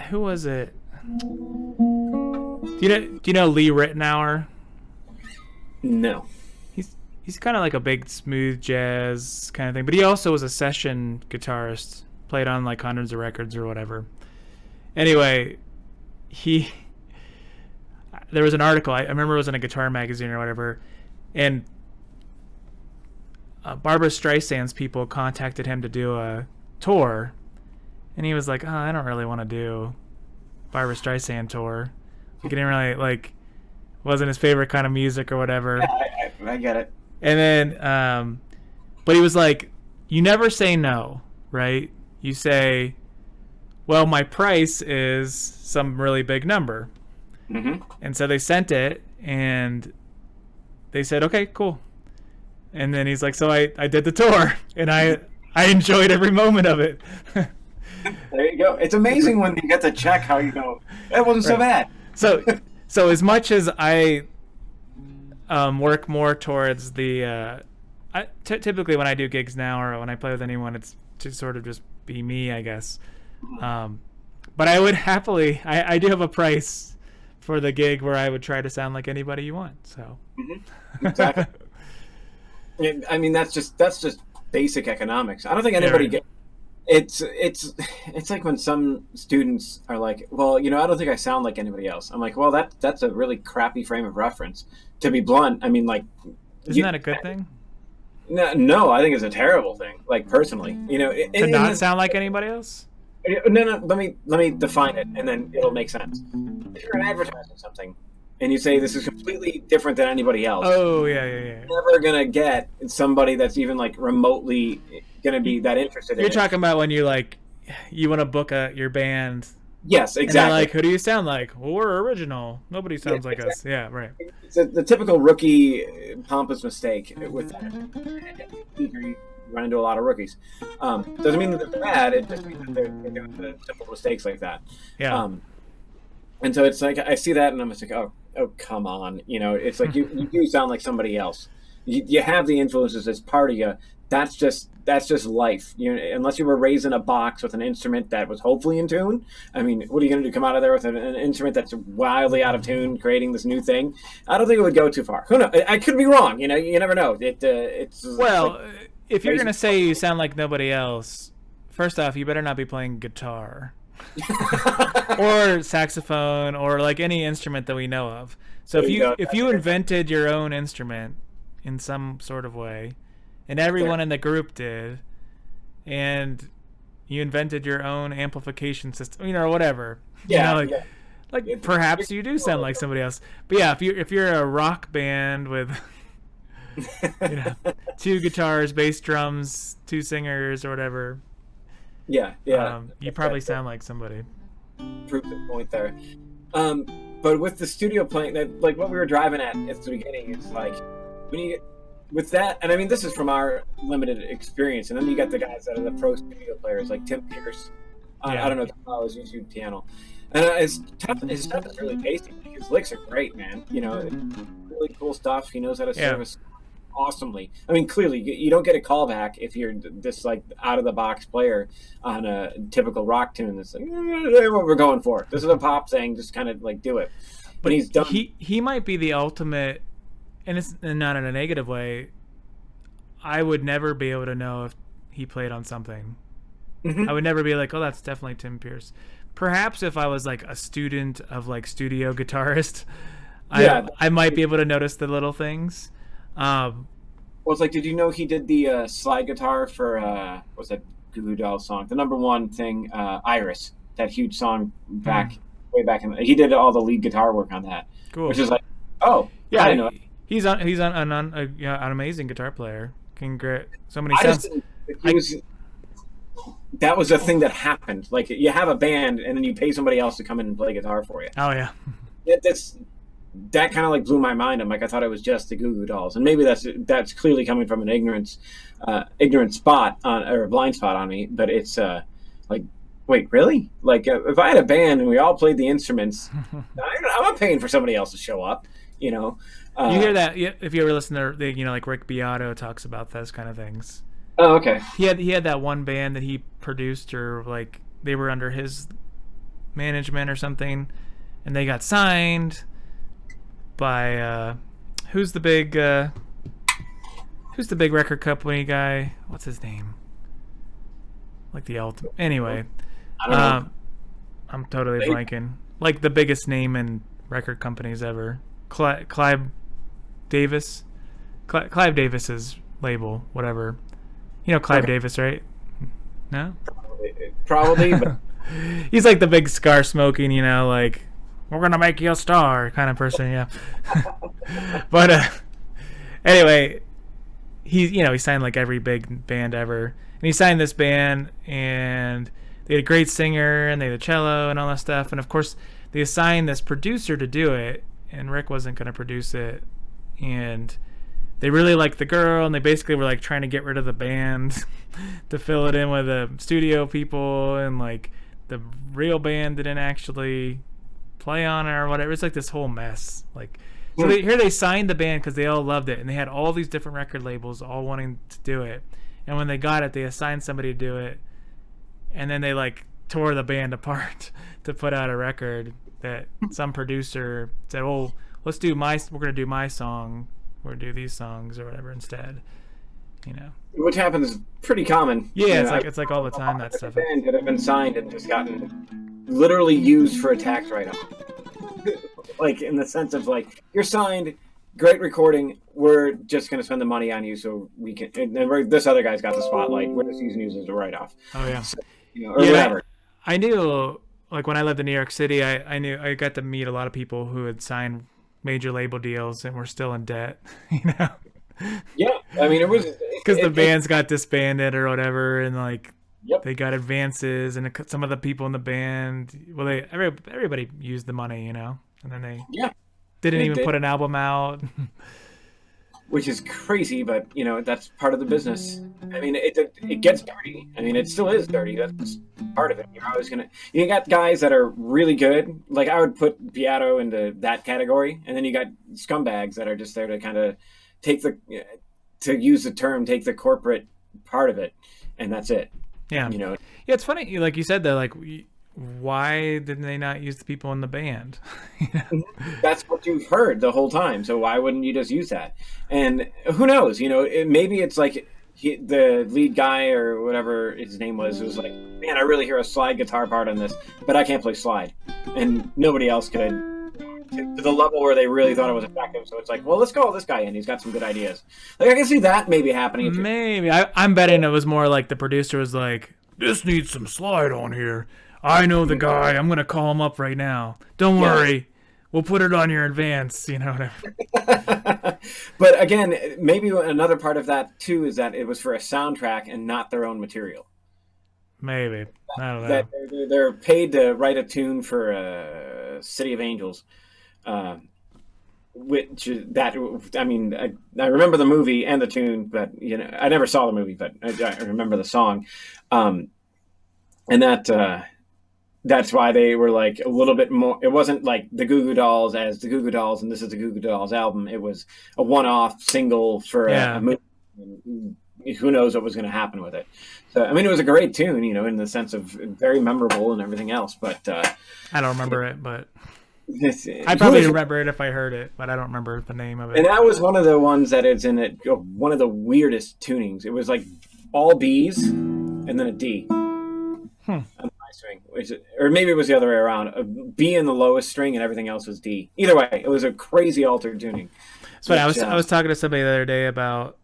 who was it? Do you know Lee Ritenour? No. He's kind of like a big smooth jazz kind of thing, but he also was a session guitarist, played on like hundreds of records or whatever. Anyway, there was an article, I remember it was in a guitar magazine or whatever, and Barbra Streisand's people contacted him to do a tour, and he was like, "Oh, I don't really want to do Barbra Streisand tour." He didn't really like, wasn't his favorite kind of music or whatever. Yeah, I get it. And then, but he was like, "You never say no, right? You say, well, my price is some really big number." Mm-hmm. And so they sent it, and they said, "Okay, cool." And then he's like, "So I did the tour, and I enjoyed every moment of it." There you go. It's amazing when you get the check how you go, that wasn't so bad. So as much as I work more towards the typically when I do gigs now or when I play with anyone, it's to sort of just be me, I guess. But I would happily, I do have a price for the gig where I would try to sound like anybody you want. So Exactly. I mean, that's just basic economics. I don't think anybody gets. It's like when some students are like, well, I don't think I sound like anybody else. I'm like, well, that's a really crappy frame of reference. To be blunt, I mean, like, isn't that a good thing? No, I think it's a terrible thing. Like, personally, to not sound like anybody else. No. Let me define it, and then it'll make sense. If you're advertising something, and you say this is completely different than anybody else. Oh yeah. You're never gonna get somebody that's even like remotely gonna be that interested. You're talking about when you want to book your band. Yes, exactly. And they're like, who do you sound like? Well, we're original. Nobody sounds like us. Yeah, right. It's the typical rookie pompous mistake with that. You run into a lot of rookies. Doesn't mean that they're bad. It just means that they're doing the simple mistakes like that. Yeah. And so it's like I see that and I'm just like, oh, come on. It's like you do sound like somebody else. You have the influences as part of you. That's just life. Unless you were raised in a box with an instrument that was hopefully in tune. I mean, what are you going to do? Come out of there with an instrument that's wildly out of tune, creating this new thing? I don't think it would go too far. Who knows? I could be wrong. You never know. It's well, if you're going to say you sound like nobody else, first off, you better not be playing guitar or saxophone or like any instrument that we know of. So if you invented your own instrument in some sort of way, and everyone in the group did, and you invented your own amplification system, or whatever. Yeah. Like perhaps you do sound like somebody else. But yeah, if you're a rock band with two guitars, bass drums, two singers, or whatever. Yeah. You probably sound like somebody. Prove the point there. But with the studio playing, like what we were driving at the beginning, it's like when you get with that, and I mean this is from our limited experience, and then you got the guys that are the pro studio players like Tim Pierce. I don't know his YouTube channel, and his stuff is really tasty. His licks are great, man. Really cool stuff. He knows how to service awesomely. I mean, clearly you don't get a callback if you're this like out of the box player on a typical rock tune. That's like what we're going for. This is a pop thing. Just kind of like do it. But he's done. He might be the ultimate. And it's not in a negative way. I would never be able to know if he played on something. Mm-hmm. I would never be like, oh, that's definitely Tim Pierce. Perhaps if I was like a student of like studio guitarist, I might be able to notice the little things. Well, it's like, did you know he did the slide guitar for what's that Goo Goo Dolls song? The number one thing, Iris, that huge song way back in. He did all the lead guitar work on that, which is like, oh, yeah, I know. He's an amazing guitar player. So many sounds. That was a thing that happened. Like you have a band, and then you pay somebody else to come in and play guitar for you. Oh yeah. That kind of like blew my mind. I'm like, I thought it was just the Goo Goo Dolls, and maybe that's clearly coming from an ignorant spot or a blind spot on me. But it's like, wait, really? Like if I had a band and we all played the instruments, I'm not paying for somebody else to show up. You Uh, hear that if you ever listen to like Rick Beato talks about those kind of things. oh, okay. He had that one band that he produced, or like they were under his management or something, and they got signed by who's the big record company guy? What's his name? Like the ultimate. Anyway, I don't know. I'm totally They- blanking. Like the biggest name in record companies ever. Clive Davis. Clive Davis's label, whatever. You know Clive Okay. Davis, right? No? Probably, but He's like the big cigar smoking, like we're gonna make you a star kind of person, yeah. But anyway, he signed like every big band ever, and he signed this band, and they had a great singer, and they had a cello and all that stuff, and of course they assigned this producer to do it, and Rick wasn't gonna produce it, and they really liked the girl, and they basically were like trying to get rid of the band to fill it in with the studio people, and like the real band didn't actually play on it or whatever. It's like this whole mess. Like, so they signed the band because they all loved it, and they had all these different record labels all wanting to do it. And when they got it, they assigned somebody to do it, and then they like tore the band apart to put out a record that some producer said, "Oh, we're gonna do my song. We're gonna do these songs or whatever instead." which happens pretty common. Yeah, You know, it's like all the time that I've stuff. band that have been signed and just gotten literally used for a tax write-off. Like in the sense of like you're signed, great recording. We're just going to spend the money on you so we can. And this other guy's got the spotlight. We're just using you as a write-off. Oh yeah. So, or whatever. I knew, like when I lived in New York City, I got to meet a lot of people who had signed major label deals and were still in debt. Yeah, I mean it was Because the bands got disbanded or whatever, and like Yep. they got advances, and some of the people in the band, well, everybody used the money, and then they didn't They even did. put an album out. Which is crazy, but that's part of the business. I mean, it gets dirty. I mean, it still is dirty. That's part of it. You're always gonna. You got guys that are really good. Like I would put Beato into that category, and then you got scumbags that are just there to kind of take to use the term, take the corporate part of it, and that's it. Yeah. Yeah, It's funny, like you said, though, like why didn't they not use the people in the band? that's what you've heard the whole time. So why wouldn't you just use that? And who knows? Maybe it's like the lead guy or whatever his name was like, man, I really hear a slide guitar part on this, but I can't play slide, and nobody else could. To the level where they really thought it was effective. So it's like, well, let's call this guy in. He's got some good ideas. Like I can see that maybe happening. Maybe. I'm betting it was more like the producer was like, this needs some slide on here. I know the guy. I'm going to call him up right now. Don't worry. We'll put it on your advance. But again, maybe another part of that too is that it was for a soundtrack and not their own material. Maybe. I don't know. That they're paid to write a tune for City of Angels. Which I mean, I remember the movie and the tune, but I never saw the movie, but I remember the song, and that's why they were like a little bit more. It wasn't like the Goo Goo Dolls as the Goo Goo Dolls, and this is the Goo Goo Dolls album. It was a one-off single for a movie. And who knows what was going to happen with it? So I mean, it was a great tune, in the sense of very memorable and everything else. But I don't remember it, but. I I probably remember it if I heard it, but I don't remember the name of it. And that was one of the ones that is in it. One of the weirdest tunings. It was like all B's and then a D on the high string, or maybe it was the other way around. A B in the lowest string and everything else was D. Either way, it was a crazy altered tuning. So I was talking to somebody the other day about.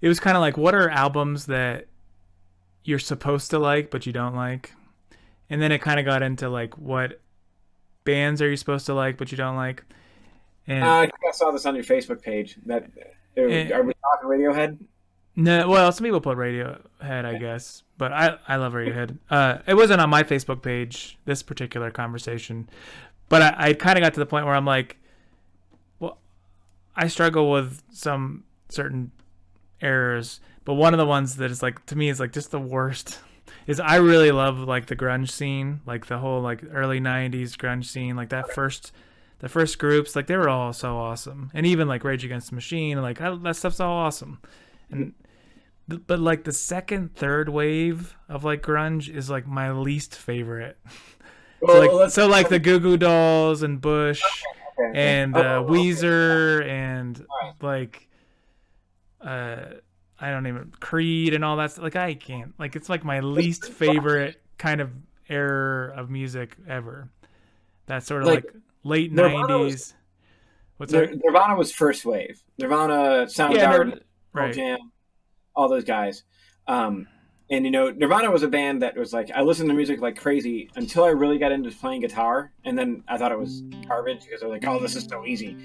It was kind of like, what are albums that you're supposed to like but you don't like, and then it kind of got into like what bands are you supposed to like but you don't like. And I think I saw this on your Facebook page. Are we talking Radiohead? No, well, some people put Radiohead, I guess, but I love Radiohead. It wasn't on my Facebook page, this particular conversation, but I kind of got to the point where I'm like, well, I struggle with some certain errors, but one of the ones that is like, to me, is like just the worst is I really love like the grunge scene, like the whole like early 90s grunge scene, like that first the first groups, like they were all so awesome, and even like Rage Against the Machine, like that stuff's all awesome. And but like the second, third wave of like grunge is like my least favorite. Well, So like the Goo Goo Dolls and Bush okay. and Okay. Weezer and All right. like I don't even Creed and all that stuff. Like I can't, like it's like my least favorite kind of era of music ever. That sort of Like like late Nirvana was '90s. What's that? Nirvana was first wave. Nirvana, Yeah, Soundgarden, Pearl right. Jam, all those guys. Um, and Nirvana was a band that was like I listened to music like crazy until I really got into playing guitar, and then I thought it was garbage because they're like, "Oh, this is so easy,"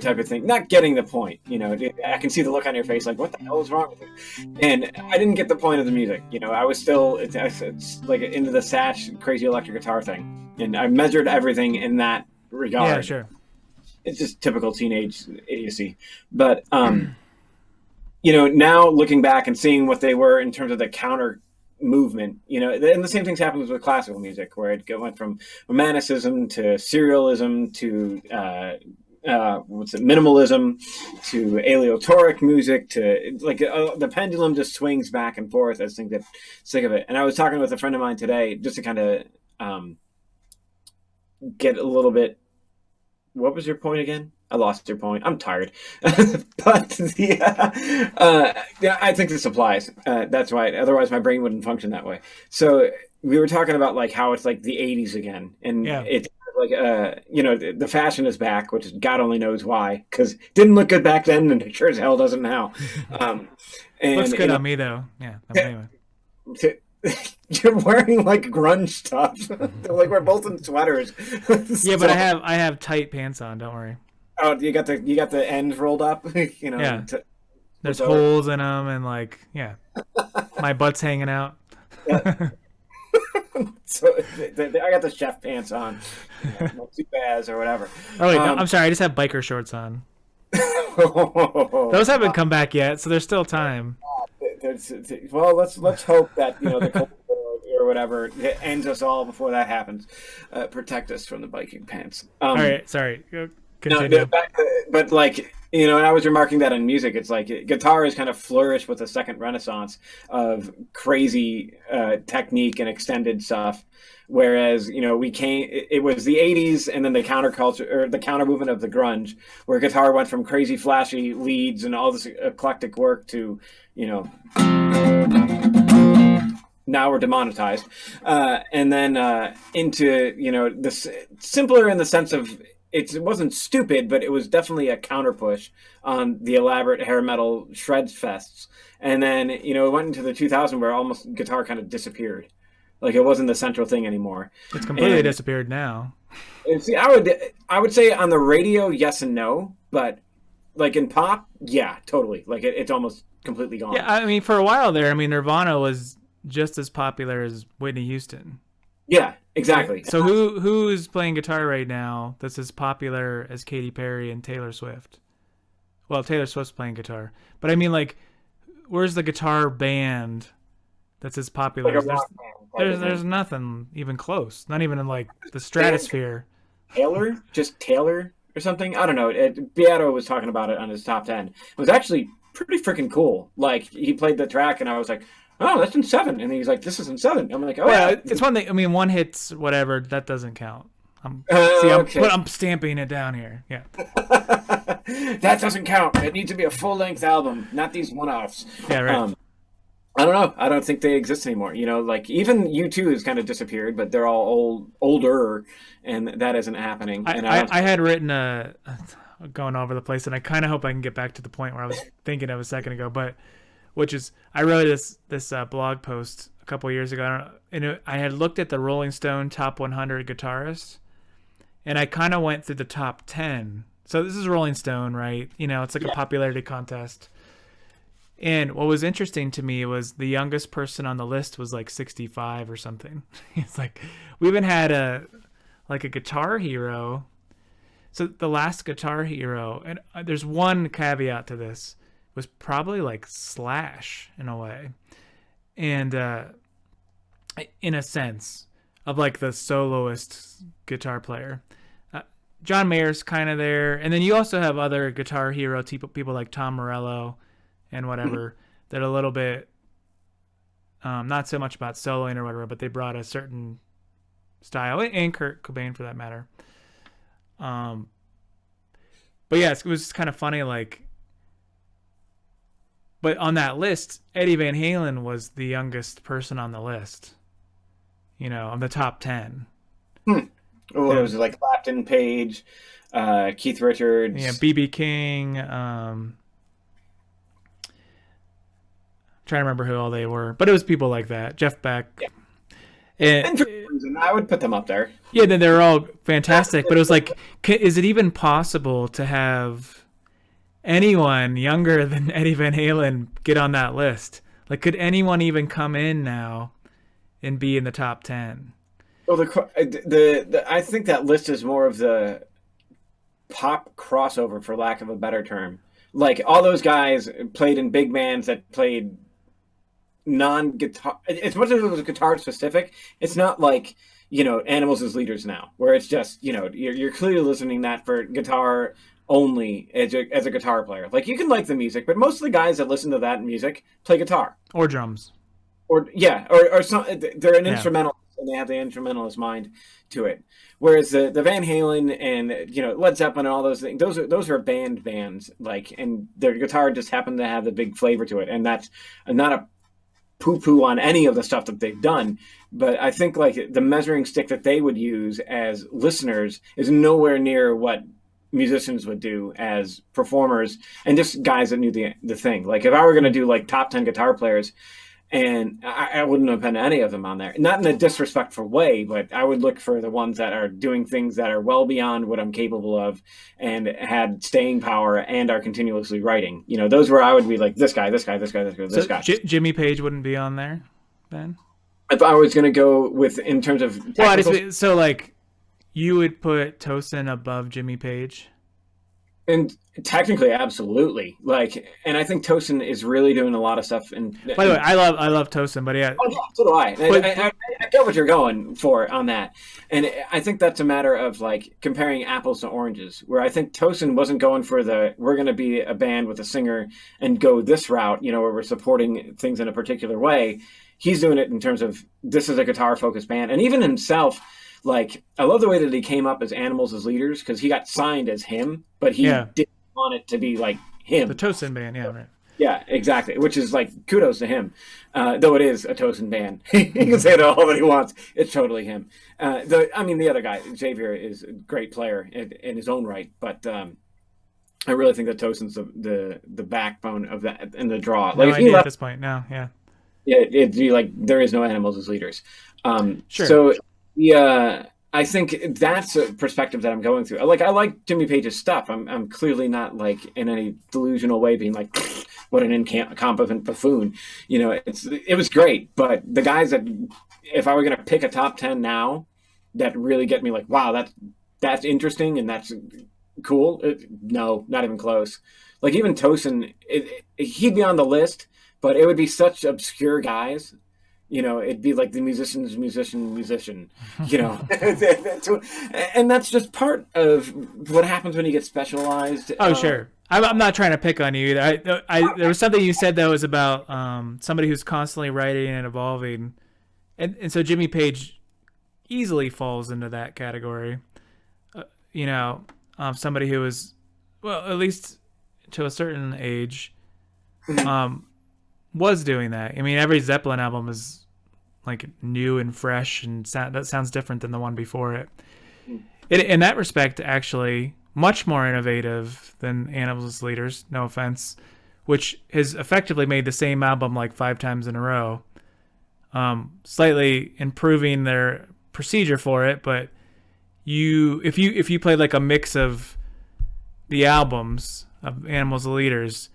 type of thing. Not getting the point. I can see the look on your face, like, "What the hell is wrong with you?" And I didn't get the point of the music. I was still it's like into the Satch crazy electric guitar thing, and I measured everything in that Yeah, regard. sure. It's just typical teenage idiocy, but now looking back and seeing what they were in terms of the counter movement, and the same things happens with classical music, where it went from romanticism to serialism to minimalism to aleatoric music to like the pendulum just swings back and forth as things get sick of it. And I was talking with a friend of mine today just to kind of get a little bit. What was your point again? I lost your point. I'm tired, but yeah, I think this applies. That's why. Otherwise, my brain wouldn't function that way. So we were talking about like how it's like the '80s again, and Yeah. it's like the fashion is back, which God only knows why, because it didn't look good back then, and it sure as hell doesn't now. Um, Looks and good on me though. Yeah. Anyway. you're wearing like grunge stuff. Like we're both in sweaters. Yeah, but So, I have tight pants on. Don't worry. oh, you got the ends rolled up, Yeah. to There's flip over. holes in them, and like yeah, my butt's hanging out. Yeah. So I got the chef pants on, my two bass or whatever. Oh wait, no, Um, I'm sorry. I just have biker shorts on. Those haven't come back yet, so there's still time. well, let's hope that the Cold War or whatever it ends us all before that happens. Protect us from the biking pants. All right, sorry. No, Continue. but like and I was remarking that in music, it's like guitar has kind of flourished with a second renaissance of crazy technique and extended stuff. Whereas it was the '80s, and then the counterculture or the counter movement of the grunge, where guitar went from crazy flashy leads and all this eclectic work to you know now we're demonetized, and then into this simpler in the sense of it wasn't stupid, but it was definitely a counter push on the elaborate hair metal shreds fests. And then it went into the 2000 where almost guitar kind of disappeared, like it wasn't the central thing anymore. It's completely And disappeared now. see, I would say on the radio, yes and no, but like in pop, yeah, totally. Like it's almost completely Yeah, gone. I mean, for a while there, I mean, Nirvana was just as popular as Whitney Houston. Yeah, Right. exactly. So who's playing guitar right now that's as popular as Katy Perry and Taylor Swift? Well, Taylor Swift's playing guitar, but I mean, like, where's the guitar band that's as popular Like a as rock band type of there's thing. nothing even close. Not even in like the Band stratosphere. Taylor, just Taylor or something. I don't know. Beato was talking about it on his top 10. It was actually pretty freaking cool. Like he played the track, and I was like, "Oh, that's in seven." And he's like, "This is in seven." I'm like, "Oh Well, yeah." it's one thing. I mean, one hits whatever that doesn't count. Okay. I'm stamping it down here. Yeah, That doesn't count. It needs to be a full length album, not these one offs. yeah, right. I don't know. I don't think they exist anymore. Like even U2 has kind of disappeared, but they're all older, and that isn't happening. And I don't. I had written going over the place, and I kind of hope I can get back to the point where I was thinking of a second ago, but which is I wrote this blog post a couple of years ago, and I had looked at the Rolling Stone top 100 guitarists, and I kind of went through the top 10. So this is Rolling Stone, right? It's like a popularity contest. And what was interesting to me was the youngest person on the list was like 65 or something. It's like we haven't had a guitar hero. So the last guitar hero, and there's one caveat to this, was probably like Slash in a way, and in a sense of like the soloist guitar player. John Mayer's kind of there, and then you also have other Guitar Hero people like Tom Morello and whatever that are a little bit not so much about soloing or whatever, but they brought a certain style, and Kurt Cobain for that matter. But yeah, it was kind of funny, like. But on that list, Eddie Van Halen was the youngest person on the list. On the top 10. Oh, it was like Clapton, Page, Keith Richards. Yeah, B.B. King. Trying to remember who all they were, but it was people like that. Jeff Beck. Yeah. And for some reason, I would put them up there. Yeah, they were all fantastic, but it was like, is it even possible to have anyone younger than Eddie Van Halen get on that list? Like, could anyone even come in now and be in the top 10? Well, I think that list is more of the pop crossover, for lack of a better term. Like, all those guys played in big bands that played non-guitar. As much as it was guitar specific, it's not like, Animals as Leaders now, where it's just, you're clearly listening that for guitar only as a guitar player. Like, you can like the music, but most of the guys that listen to that music play guitar or drums, or some, they're an instrumentalist, and they have the instrumentalist mind to it. Whereas the Van Halen and Led Zeppelin and all those things, those are bands, like, and their guitar just happened to have the big flavor to it, and that's not a poo-poo on any of the stuff that they've done, but I think like the measuring stick that they would use as listeners is nowhere near what musicians would do as performers, and just guys that knew the thing. Like, if I were going to do like top 10 guitar players, and I wouldn't have put any of them on there, not in a disrespectful way, but I would look for the ones that are doing things that are well beyond what I'm capable of and had staying power and are continuously writing. Those where I would be like, this guy. So Jimmy Page wouldn't be on there then? If I was going to go with, in terms of so like, you would put Tosin above Jimmy Page? And technically, absolutely. Like, and I think Tosin is really doing a lot of stuff. And by the way, I love Tosin, but yeah. Oh, yeah, so do I. I get what you're going for on that. And I think that's a matter of like comparing apples to oranges, where I think Tosin wasn't going for we're going to be a band with a singer and go this route, where we're supporting things in a particular way. He's doing it in terms of, this is a guitar focused band. And even himself, like, I love the way that he came up as Animals as Leaders, because he got signed as him, but he didn't want it to be like him. The Tosin band, yeah, right. Yeah, exactly. Which is like, kudos to him. Though it is a Tosin band. He can say it all that he wants. It's totally him. The other guy, Xavier, is a great player in his own right, but I really think that Tosin's the backbone of that and the draw. Like, no idea at this point. No, yeah. Yeah, it'd be like, there is no Animals as Leaders. Sure. So, yeah, I think that's a perspective that I'm going through. Like, I like Jimmy Page's stuff. I'm clearly not like in any delusional way being like, what an incompetent buffoon. It was great, but the guys that, if I were going to pick a top 10 now, that really get me like, wow, that's interesting and that's cool. No, not even close. Like, even Tosin, he'd be on the list, but it would be such obscure guys. It'd be like the musician's musician, and that's just part of what happens when you get specialized. Oh, sure. I'm not trying to pick on you either. There was something you said that was about somebody who's constantly writing and evolving, and so Jimmy Page easily falls into that category. Somebody who is, well, at least to a certain age, was doing that. I mean, every Zeppelin album is like new and fresh, and that sounds different than the one before it. In that respect, actually, much more innovative than Animals as Leaders, no offense, which has effectively made the same album like 5 times in a row, slightly improving their procedure for it. But if you played like a mix of the albums of Animals as Leaders,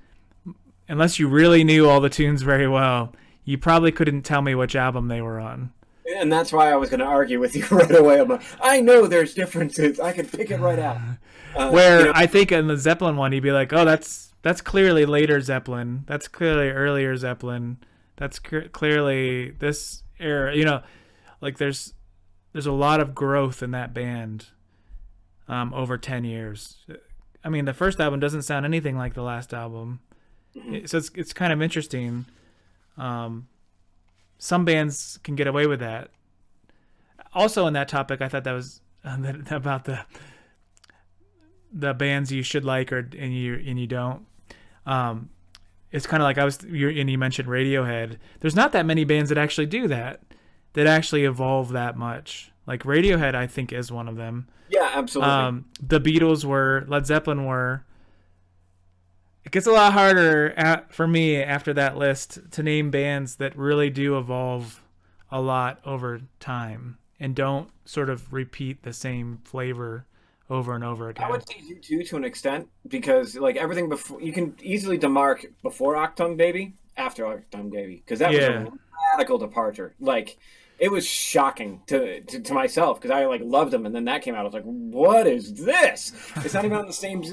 unless you really knew all the tunes very well, you probably couldn't tell me which album they were on. And that's why I was going to argue with you right away. I'm like, I know there's differences. I can pick it right out. I think in the Zeppelin one, you'd be like, oh, that's clearly later Zeppelin. That's clearly earlier Zeppelin. That's clearly this era. Like there's a lot of growth in that band. over 10 years. I mean, the first album doesn't sound anything like the last album. So it's kind of interesting. Some bands can get away with that. Also, on that topic, I thought that was about the bands you should like and you don't. It's kind of like you mentioned Radiohead. There's not that many bands that actually do that actually evolve that much. Like Radiohead, I think, is one of them. Yeah, absolutely. The Beatles were, Led Zeppelin were. It gets a lot harder for me after that list to name bands that really do evolve a lot over time and don't sort of repeat the same flavor over and over again. I would say U2 to an extent, because like everything before, you can easily demark before Octung Baby, after Octung Baby, because that was a radical departure. Like, it was shocking to myself, because I like loved them, and then that came out. I was like, "What is this? It's not even on the same."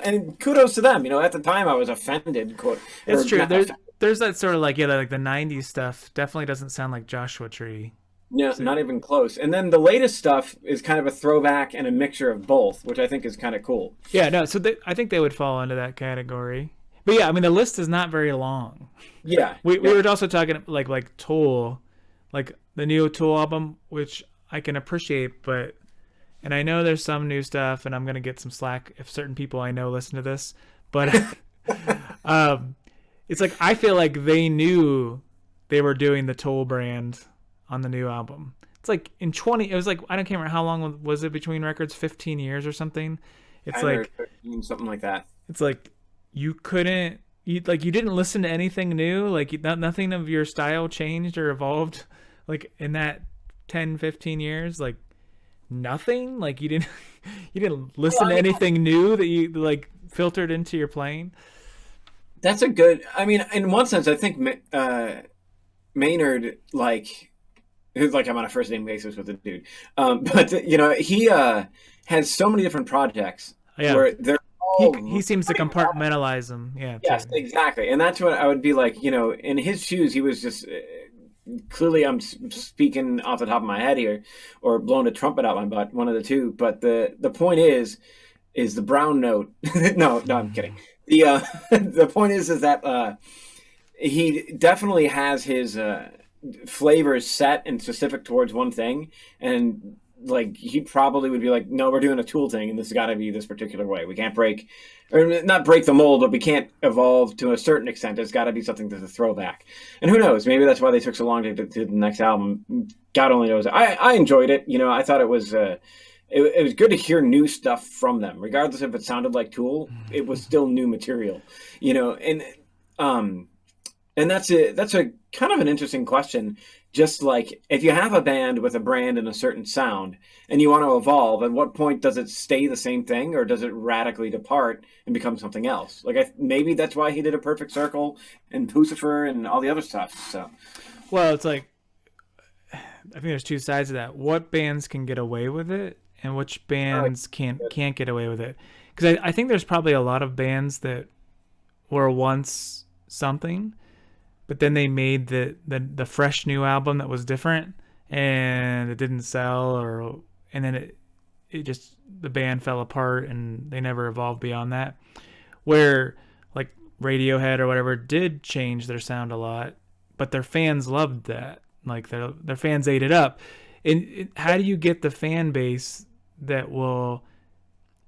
And kudos to them. You know, at the time I was offended. It's true. There's that sort of like like the '90s stuff. Definitely doesn't sound like Joshua Tree. Yeah, not even close. And then the latest stuff is kind of a throwback and a mixture of both, which I think is kind of cool. Yeah, no. So I think they would fall into that category. But yeah, I mean, the list is not very long. Yeah, we were also talking like Tool, like the new Tool album, which I can appreciate, and I know there's some new stuff, and I'm gonna get some slack if certain people I know listen to this, but it's like I feel like they knew they were doing the Tool brand on the new album. It's like it was like, I can't remember how long was it between records, 15 years or something. It's like 13, something like that. It's like you didn't listen to anything new, like nothing of your style changed or evolved like in that 10, 15 years, like nothing, like you didn't listen to anything new that you like filtered into your playing. That's a good, I mean, in one sense, I think Maynard, like I'm on a first name basis with the dude, but you know, he has so many different projects where they're all, he seems to compartmentalize them. Yeah. Yes, exactly, and that's what I would be like. You know, in his shoes, he was just clearly, I'm speaking off the top of my head here, or blowing a trumpet out my butt, one of the two. But the point is the brown note. no, I'm kidding. The point is that he definitely has his flavors set and specific towards one thing, and like he probably would be like, no, we're doing a Tool thing, and this has got to be this particular way. We can't not break the mold, but we can't evolve to a certain extent. It's got to be something that's a throwback. And who knows, maybe that's why they took so long to the next album. God only knows. I enjoyed it. You know, I thought it was it was good to hear new stuff from them, regardless if it sounded like Tool. It was still new material, you know. And that's a kind of an interesting question. Just like, if you have a band with a brand and a certain sound and you want to evolve, at what point does it stay the same thing, or does it radically depart and become something else? Like, maybe that's why he did A Perfect Circle and Pucifer and all the other stuff. So, well, it's like, I think there's two sides of that. What bands can get away with it, and which bands can't get away with it? Because I think there's probably a lot of bands that were once something, but then they made the fresh new album that was different, and it didn't sell, and then it just, the band fell apart and they never evolved beyond that. Where like Radiohead or whatever did change their sound a lot, but their fans loved that. Like their fans ate it up. And how do you get the fan base that will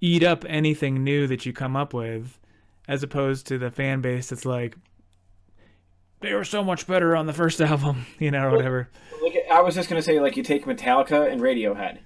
eat up anything new that you come up with, as opposed to the fan base that's like, they were so much better on the first album, you know, or whatever. I was just going to say, like, you take Metallica and Radiohead.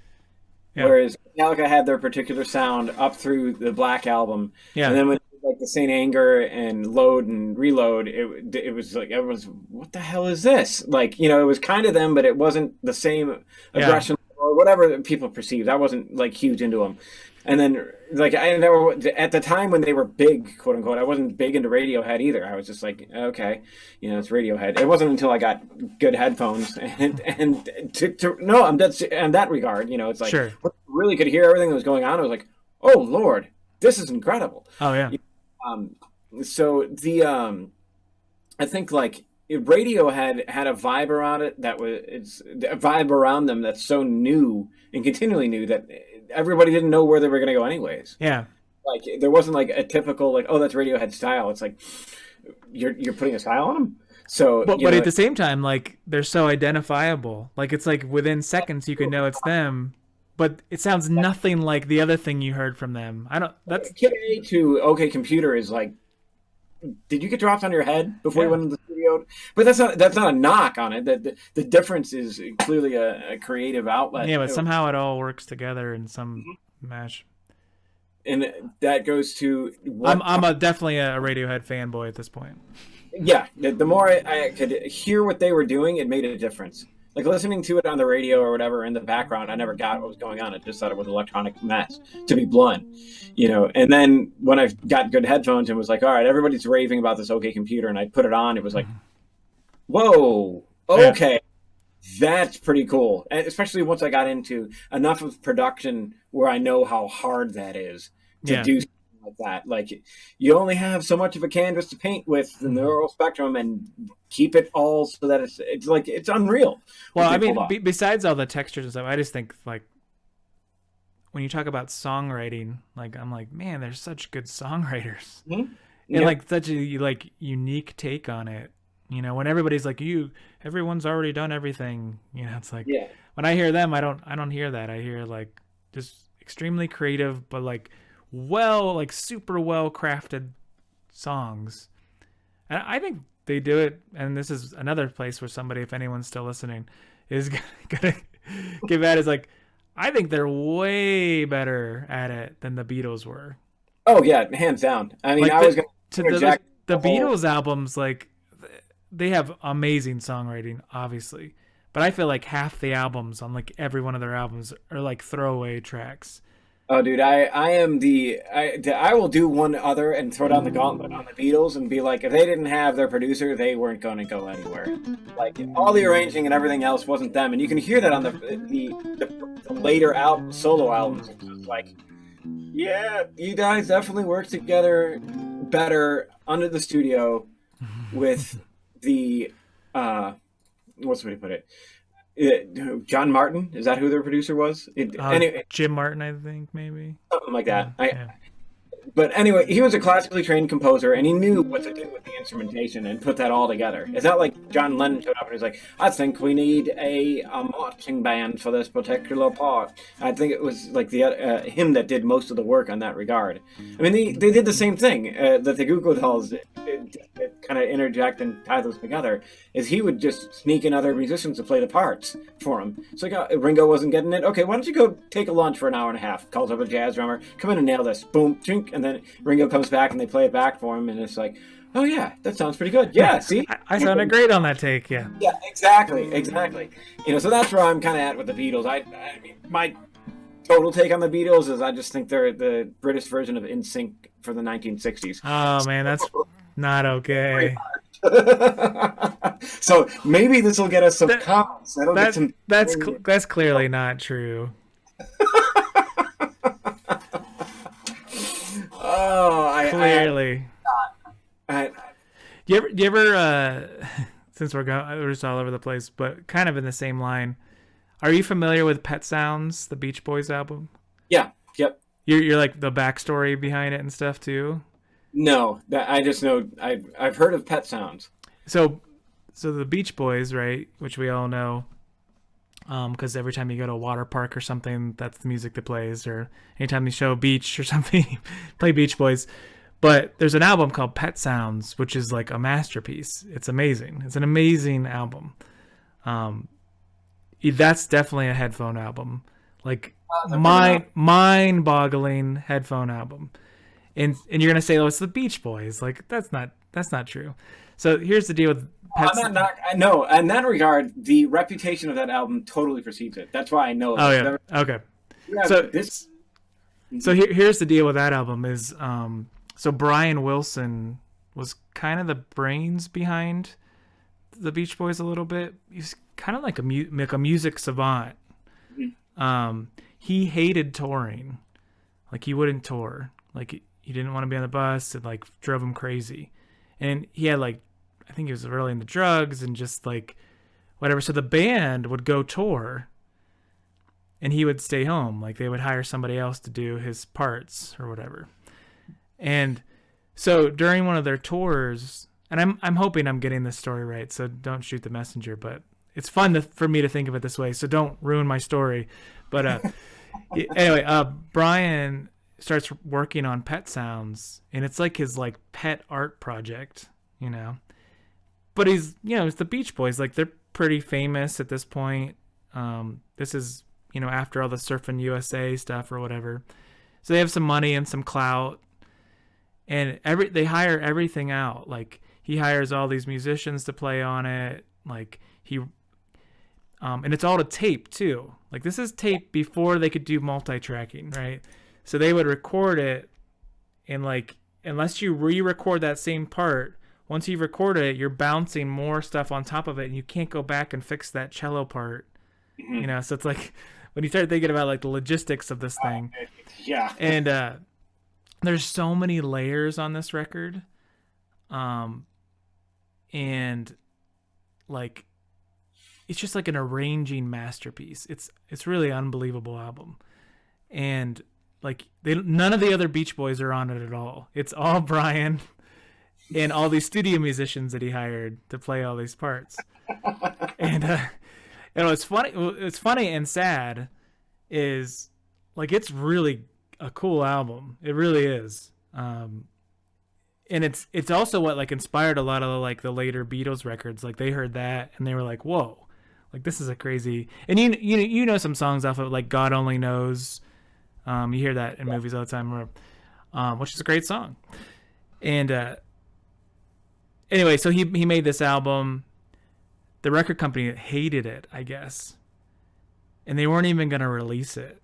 Yeah. Whereas Metallica had their particular sound up through the Black Album. Yeah. And then when like the Saint Anger and Load and Reload, it was like, everyone's, what the hell is this? Like, you know, it was kind of them, but it wasn't the same aggression or whatever people perceived. I wasn't like huge into them. And then, like, at the time when they were big, quote unquote, I wasn't big into Radiohead either. I was just like, okay, you know, it's Radiohead. It wasn't until I got good headphones and no, I'm in that regard, you know, it's like, I really could hear everything that was going on. I was like, oh Lord, this is incredible. Oh yeah. So I think like radio had a vibe around it that was it's a vibe around them that's so new and continually new that everybody didn't know where they were going to go anyways. Yeah. Like there wasn't like a typical like, oh, that's Radiohead style. It's like you're putting a style on them. So But at the same time, like they're so identifiable. Like it's like within seconds you can know it's them, but it sounds nothing like the other thing you heard from them. I don't. That's Kid A to OK Computer is like, did you get dropped on your head before you went into the studio? But that's not a knock on it. The difference is clearly a creative outlet. Yeah, but somehow it all works together in some mash. And that goes to I'm definitely a Radiohead fanboy at this point. Yeah, the more I could hear what they were doing, it made a difference. Like listening to it on the radio or whatever in the background, I never got what was going on. I just thought it was electronic mess, to be blunt, And then when I got good headphones and was like, all right, everybody's raving about this OK Computer, and I put it on, it was like, whoa, okay, that's pretty cool. And especially once I got into enough of production where I know how hard that is to do something like that. Like you only have so much of a canvas to paint with the neural spectrum, and keep it all so that it's like it's unreal. Well, I mean, besides all the textures and stuff, I just think like when you talk about songwriting, like I'm like, man, there's such good songwriters, and like such a like unique take on it. When everybody's like, everyone's already done everything. It's like when I hear them, I don't hear that. I hear like just extremely creative, but like super well crafted songs. And I think they do it. And this is another place where somebody, if anyone's still listening, is gonna give at is like, I think they're way better at it than the Beatles were. Oh yeah, hands down. I mean, like the Beatles albums, like they have amazing songwriting, obviously, but I feel like half the albums on like every one of their albums are like throwaway tracks. Oh, dude, I will do one other and throw down the gauntlet on the Beatles and be like, if they didn't have their producer, they weren't going to go anywhere. Like all the arranging and everything else wasn't them, and you can hear that on the later solo albums. It's just like, yeah, you guys definitely worked together better under the studio with the what's the way to put it? John Martin, is that who their producer was? Anyway, Jim Martin, I think, maybe something like that. But anyway, he was a classically trained composer, and he knew what to do with the instrumentation and put that all together. It's not like John Lennon showed up and was like, I think we need a marching band for this particular part. I think it was like him that did most of the work on that regard. I mean, they did the same thing that the Goo Goo Dolls kind of interject and tie those together, is he would just sneak in other musicians to play the parts for him. It's like, Ringo wasn't getting it. Okay, why don't you go take a lunch for an hour and a half? Calls up a jazz drummer, come in and nail this. Boom, chink, and then Ringo comes back and they play it back for him, and it's like, oh yeah, that sounds pretty good. Yeah, see? I sounded great on that take, yeah. Yeah, exactly. So that's where I'm kind of at with the Beatles. I mean, my total take on the Beatles is I just think they're the British version of NSYNC for the 1960s. Oh man, that's not okay. So maybe this will get us some comments. That's clearly not true. Clearly. Do you ever since we're just all over the place, but kind of in the same line, are you familiar with Pet Sounds, the Beach Boys album? Yeah. Yep. You're like the backstory behind it and stuff too? No, I just know I've heard of Pet Sounds. So the Beach Boys, right, which we all know, because every time you go to a water park or something, that's the music that plays, or anytime you show a beach or something, play Beach Boys. But there's an album called Pet Sounds, which is like a masterpiece. It's amazing. It's an amazing album. That's definitely a headphone album, like mind-boggling headphone album. And you're gonna say, oh, it's the Beach Boys. Like that's not true. So here's the deal with Pet Sounds. No, in that regard, the reputation of that album totally precedes it. That's why I know. Oh yeah. Okay. So here's the deal with that album is so Brian Wilson was kind of the brains behind the Beach Boys a little bit. He's kind of like a music savant. Mm-hmm. He hated touring. Like he wouldn't tour. Like he didn't want to be on the bus. It like drove him crazy. And he had like, I think he was really into drugs and just like whatever. So the band would go tour and he would stay home. Like they would hire somebody else to do his parts or whatever. And so during one of their tours, and I'm hoping I'm getting this story right, so don't shoot the messenger, but it's fun for me to think of it this way, so don't ruin my story. But anyway, Brian starts working on Pet Sounds, and it's like his like pet art project, you know. But he's, you know, it's the Beach Boys, like they're pretty famous at this point. This is, you know, after all the Surfing USA stuff or whatever, so they have some money and some clout, and they hire everything out. Like he hires all these musicians to play on it, like he. And it's all to tape too. Like this is tape before they could do multi-tracking, right? So they would record it, and like unless you re-record that same part, once you record it, you're bouncing more stuff on top of it, and you can't go back and fix that cello part. You know, so it's like when you start thinking about like the logistics of this thing. Yeah. And there's so many layers on this record, and like. It's just like an arranging masterpiece. It's really unbelievable album, and like none of the other Beach Boys are on it at all. It's all Brian and all these studio musicians that he hired to play all these parts. And you know, it's funny. It's funny and sad. Is like it's really a cool album. It really is. And it's also what like inspired a lot of like the later Beatles records. Like they heard that and they were like, whoa. Like this is a crazy, and you know some songs off of like God Only Knows, you hear that in movies all the time, which is a great song. And anyway, so he made this album. The record company hated it, I guess, and they weren't even gonna release it,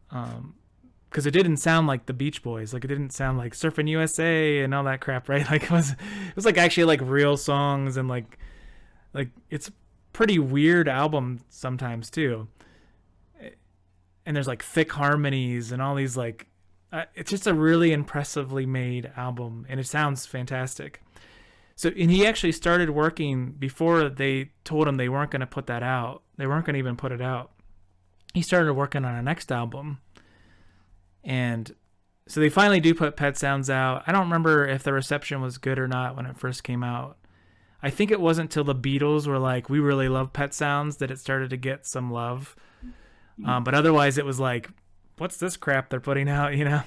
because it didn't sound like the Beach Boys, like it didn't sound like Surfing USA and all that crap, right? Like it was like actually like real songs and like it's. Pretty weird album sometimes too, and there's like thick harmonies and all these like it's just a really impressively made album, and it sounds fantastic. So, and he actually started working before they told him they weren't going to put that out. They weren't going to even put it out. He started working on a next album, and so they finally do put Pet Sounds out. I don't remember if the reception was good or not when it first came out. I think it wasn't till the Beatles were like, we really love Pet Sounds, that it started to get some love. But otherwise it was like, what's this crap they're putting out, you know?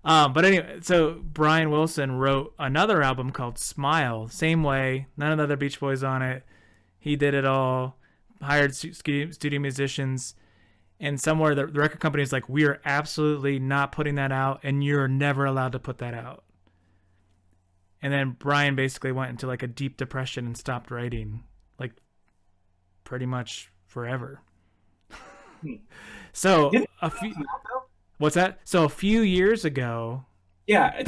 But anyway, so Brian Wilson wrote another album called Smile, same way, none of the other Beach Boys on it. He did it all, hired studio musicians, and somewhere the record company is like, we are absolutely not putting that out, and you're never allowed to put that out. And then Brian basically went into like a deep depression and stopped writing, like pretty much forever. So what's that? So a few years ago, yeah,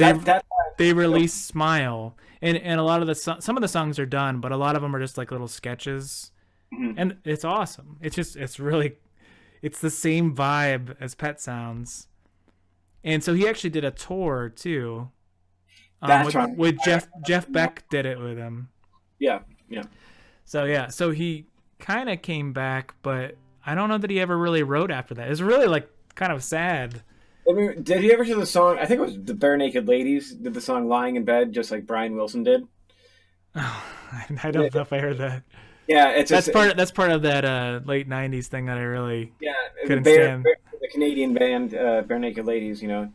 they released Smile, and a lot of some of the songs are done, but a lot of them are just like little sketches, and it's awesome. It's really, it's the same vibe as Pet Sounds, and so he actually did a tour too. That's right. With Jeff Beck did it with him. Yeah. So he kind of came back, but I don't know that he ever really wrote after that. It's really like kind of sad. I mean, did he ever do the song? I think it was the Bare Naked Ladies did the song "Lying in Bed" just like Brian Wilson did. Oh, I don't know if I heard that. Yeah, that's part of that late '90s thing that I really couldn't stand. stand. The Canadian band Bare Naked Ladies, you know,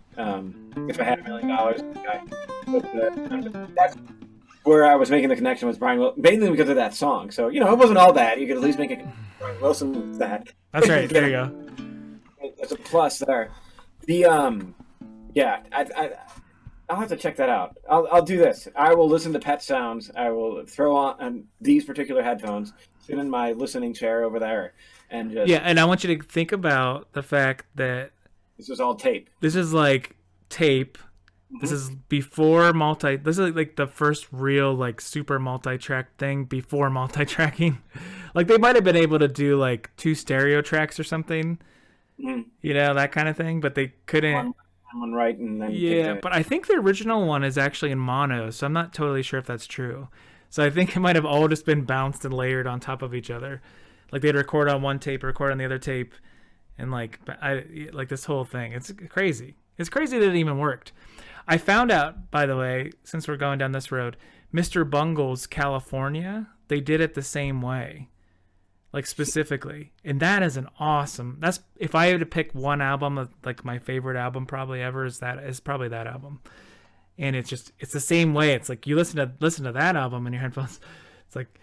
if I had $1 million, guy. But, that's where I was making the connection with Brian Wilson, mainly because of that song. So you know, it wasn't all bad. You could at least make it Brian Wilson with that. That's right. There you go. There's a plus there. The I'll have to check that out. I'll do this. I will listen to Pet Sounds. I will throw on these particular headphones, sit in my listening chair over there, and just and I want you to think about the fact that this is all tape. This is like tape. This is before this is like the first real like super multi-track thing before multi-tracking. Like they might have been able to do like 2 stereo tracks or something, you know, that kind of thing, but they couldn't. One right and then but I think the original one is actually in mono, so I'm not totally sure if that's true. So I think it might have all just been bounced and layered on top of each other. Like they'd record on one tape, record on the other tape, and like this whole thing. It's crazy. It's crazy that it even worked. I found out, by the way, since we're going down this road, Mr. Bungle's California, they did it the same way. Like specifically. And that is an awesome, that's, if I had to pick one album, like my favorite album probably ever is probably that album. And it's the same way. It's like you listen to that album in your headphones. It's like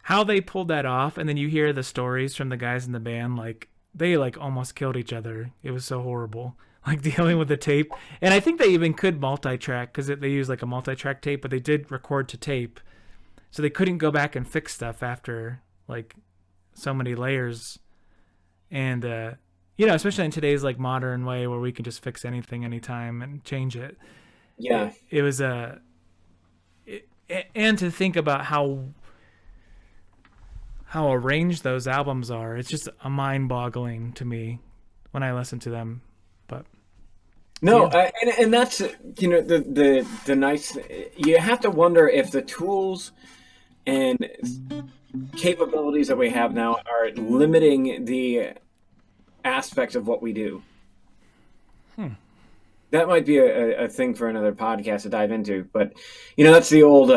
how they pulled that off. And then you hear the stories from the guys in the band, like they like almost killed each other. It was so horrible. Like dealing with the tape. And I think they even could multi-track because they use like a multi-track tape, but they did record to tape. So they couldn't go back and fix stuff after like so many layers. And, especially in today's like modern way where we can just fix anything anytime and change it. Yeah. It was and to think about how arranged those albums are, it's just a mind-boggling to me when I listen to them. But no, and that's the nice. You have to wonder if the tools and capabilities that we have now are limiting the aspects of what we do. That might be a thing for another podcast to dive into, but that's the old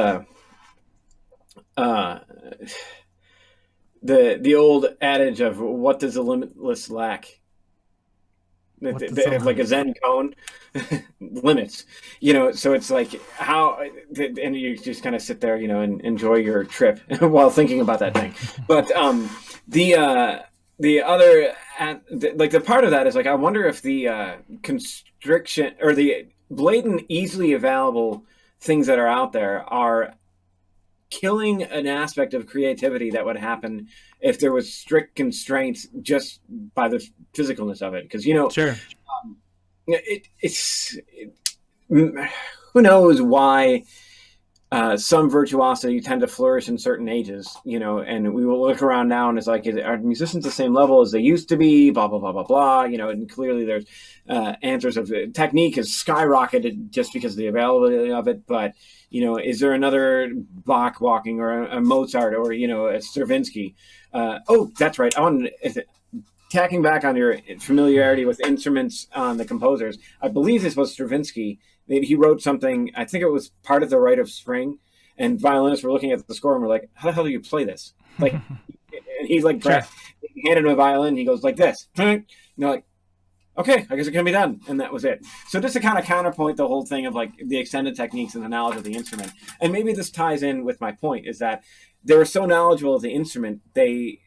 the old adage of what does the limitless lack? Like a Zen cone, limits. So it's like how, and you just kind of sit there, and enjoy your trip while thinking about that thing. But the other, like the part of that is like, I wonder if the constriction or the blatant, easily available things that are out there are killing an aspect of creativity that would happen if there was strict constraints just by the physicalness of it. Because sure, it's who knows why some virtuosity tend to flourish in certain ages, and we will look around now and it's like, are musicians the same level as they used to be? Blah, blah, blah, blah, blah. And clearly there's answers of technique has skyrocketed just because of the availability of it. But, is there another Bach walking or a Mozart or, a Stravinsky? Oh, that's right. Tacking back on your familiarity with instruments on the composers, I believe this was Stravinsky. He wrote something, I think it was part of the Rite of Spring, and violinists were looking at the score and were like, how the hell do you play this? Like, and he's like, sure. He handed him a violin, he goes like this. And they're like, okay, I guess it can be done. And that was it. So just to kind of counterpoint the whole thing of like the extended techniques and the knowledge of the instrument. And maybe this ties in with my point is that they were so knowledgeable of the instrument, they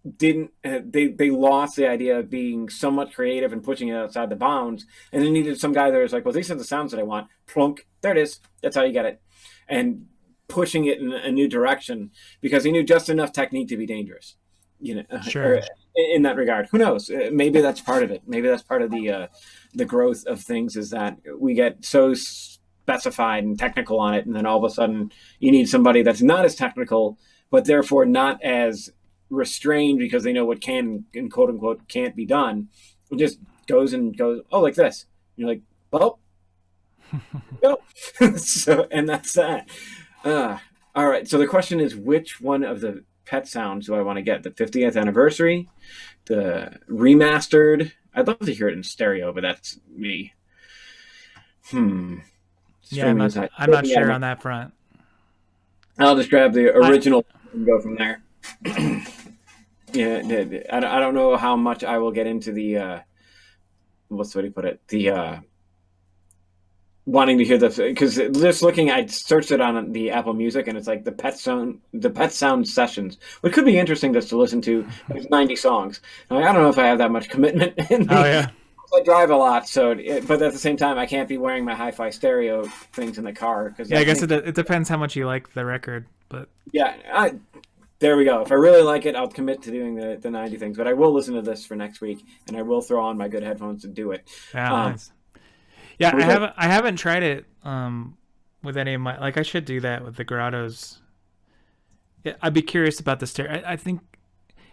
lost the idea of being somewhat creative and pushing it outside the bounds, and they needed some guy that was like, well, these are the sounds that I want. Plunk, there it is. That's how you get it. And pushing it in a new direction because he knew just enough technique to be dangerous. Sure. In that regard, who knows? Maybe that's part of it. Maybe that's part of the growth of things is that we get so specified and technical on it, and then all of a sudden you need somebody that's not as technical, but therefore not as restrained because they know what can and quote unquote can't be done. It just goes, oh, like this. And you're like, well, no. So, and that's that. All right. So the question is, which one of the Pet sounds do I want to get? The 50th anniversary, the remastered? I'd love to hear it in stereo, but that's me. Yeah, I'm not sure on that front. I'll just grab the original and go from there. Yeah, I don't know how much I will get into the what do you put it? The wanting to hear this because just looking, I searched it on the Apple Music and it's like the Pet Sound Sessions, which could be interesting just to listen to. It's 90 songs. Now, I don't know if I have that much commitment. I drive a lot, but at the same time, I can't be wearing my hi-fi stereo things in the car. I guess it depends how much you like the record, but yeah, there we go. If I really like it, I'll commit to doing the 90 things. But I will listen to this for next week, and I will throw on my good headphones to do it. Nice. Yeah, I haven't tried it with any of my, like I should do that with the Grottos. I'd be curious about the stereo. I think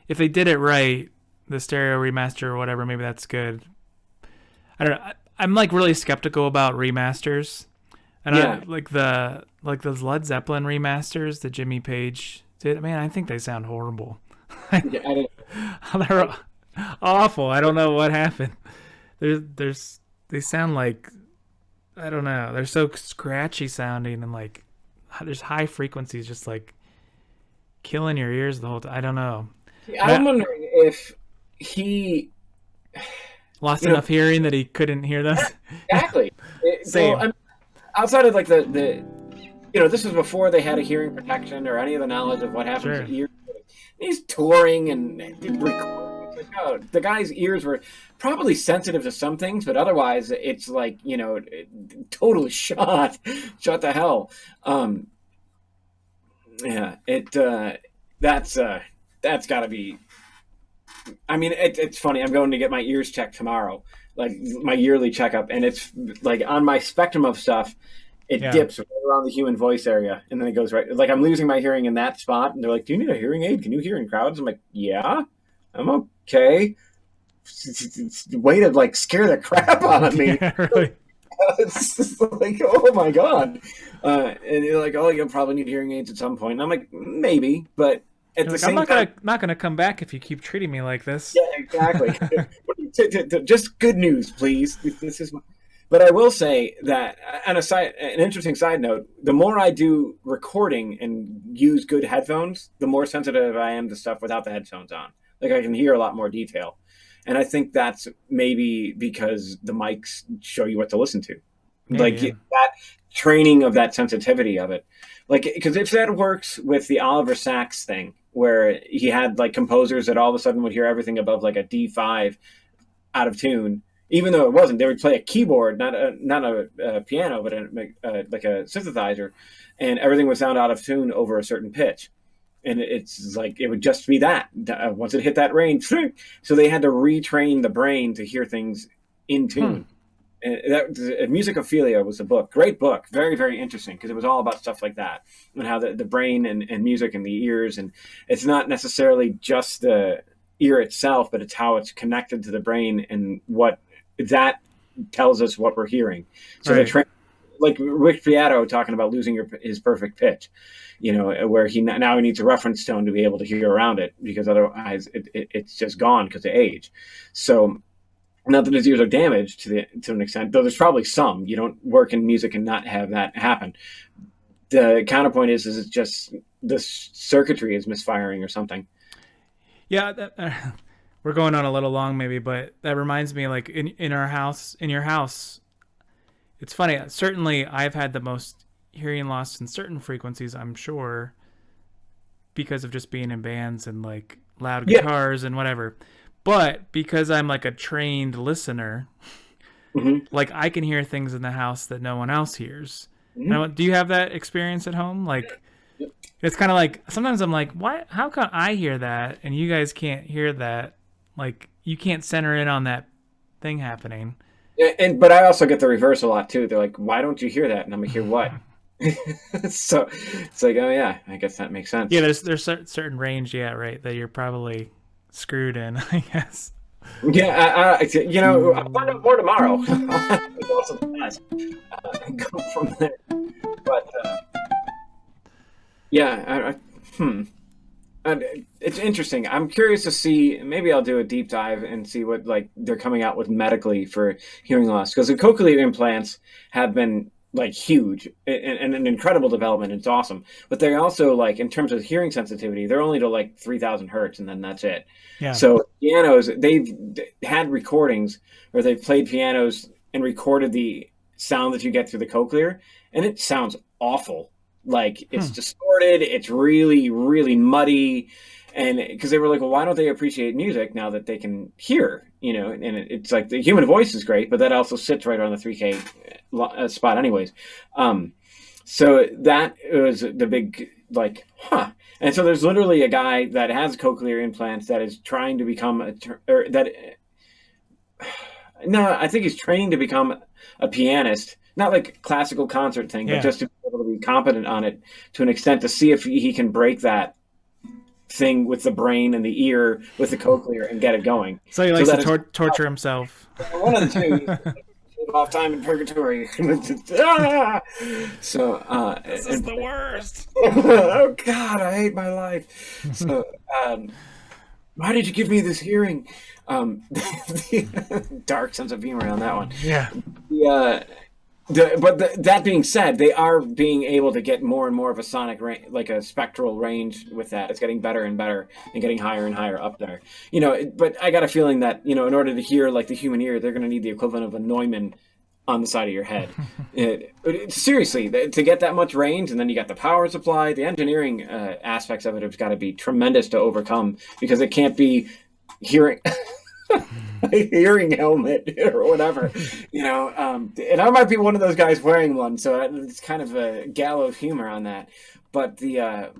if they did it right, the stereo remaster or whatever, maybe that's good. I don't know. I'm like really skeptical about remasters. And I like those Led Zeppelin remasters that Jimmy Page did. Man, I think they sound horrible. Yeah, I don't, They're awful. I don't know what happened. They sound like, I don't know. They're so scratchy sounding, and like there's high frequencies just like killing your ears the whole time. I don't know. I'm wondering if he Lost you know enough hearing that he couldn't hear those. exactly. Same. Well, I mean, outside of like the this was before they had a hearing protection or any of the knowledge of what happens Sure. to ears. He's touring and recording. It's like, oh, the guy's ears were probably sensitive to some things, but otherwise it's like, totally shot to hell. Yeah, that's got to be. I mean, it's funny. I'm going to get my ears checked tomorrow, like my yearly checkup, and it's like on my spectrum of stuff, it Yeah. dips right around the human voice area, and then it goes right. Like I'm losing my hearing in that spot, and they're like, "Do you need a hearing aid? Can you hear in crowds?" I'm like, "Yeah, I'm okay." Way to like scare the crap out of me. Yeah, really. It's just like, oh my god, and you're like, "Oh, you'll probably need hearing aids at some point." And I'm like, maybe, but at You're the like, I'm same time. not gonna come back if you keep treating me like this. Yeah, exactly. Just good news, please. This is, but I will say that, an interesting side note: the more I do recording and use good headphones, the more sensitive I am to stuff without the headphones on. Like I can hear a lot more detail, and I think that's maybe because the mics show you what to listen to, like Maybe. that training of that sensitivity of it. Like, because if that works with the Oliver Sacks thing, where he had like composers that all of a sudden would hear everything above like a D5 out of tune, even though it wasn't. They would play a keyboard, not a piano, but like a synthesizer, and everything would sound out of tune over a certain pitch. And it's like it would just be that once it hit that range, so they had to retrain the brain to hear things in tune. And that Musicophilia was a book, great book, very, very interesting, because it was all about stuff like that and how the brain and music and the ears, and it's not necessarily just the ear itself, but it's how it's connected to the brain and what that tells us what we're hearing. So Right. like Rick Beato talking about losing his perfect pitch, where he now he needs a reference tone to be able to hear around it, because otherwise it's just gone because of age. So not that his ears are damaged to an extent, though there's probably some. You don't work in music and not have that happen. The counterpoint is it's just the circuitry is misfiring or something. Yeah, we're going on a little long maybe, but that reminds me, like in our house, in your house, it's funny. Certainly, I've had the most hearing loss in certain frequencies, I'm sure, because of just being in bands and like loud Yeah. guitars and whatever. But because I'm like a trained listener, Hmm. like I can hear things in the house that no one else hears. Hmm. Do you have that experience at home? Like Yep. it's kind of like sometimes I'm like, why? How come I hear that and you guys can't hear that? Like you can't center in on that thing happening. But I also get the reverse a lot too. They're like, "Why don't you hear that?" And I'm like, "Hear what?" So it's like, oh yeah, I guess that makes sense. Yeah, there's certain range, yeah, right, that you're probably screwed in, I guess. Yeah, I'll find out more tomorrow. Go to the class, go from there. But yeah, and it's interesting. I'm curious to see. Maybe I'll do a deep dive and see what like they're coming out with medically for hearing loss, because the cochlear implants have been like huge and an incredible development. It's awesome, but they're also like in terms of hearing sensitivity, they're only to like 3,000 hertz, and then that's it. Yeah. So pianos, they've had recordings where they've played pianos and recorded the sound that you get through the cochlear, and it sounds awful. Like it's distorted, it's really, really muddy, and because they were like, well, why don't they appreciate music now that they can hear? And it's like the human voice is great, but that also sits right on the 3K spot, anyways. So that was the big like, huh. And so there's literally a guy that has cochlear implants that is trying to become no, I think he's training to become a pianist, not like classical concert thing, but Yeah. just to be able to be competent on it to an extent to see if he can break that thing with the brain and the ear with the cochlear and get it going. So he likes that to torture himself. one of the two, off time in purgatory. Ah! So This is the worst. oh God, I hate my life. So why did you give me this hearing? The dark sense of humor on that one. Yeah. That being said, they are being able to get more and more of a sonic range, like a spectral range with that. It's getting better and better and getting higher and higher up there. But I got a feeling that, in order to hear like the human ear, they're going to need the equivalent of a Neumann on the side of your head. Seriously, to get that much range, and then you got the power supply, the engineering aspects of it have got to be tremendous to overcome, because it can't be hearing... a hearing helmet or whatever, and I might be one of those guys wearing one, so it's kind of a gallows humor on that. But the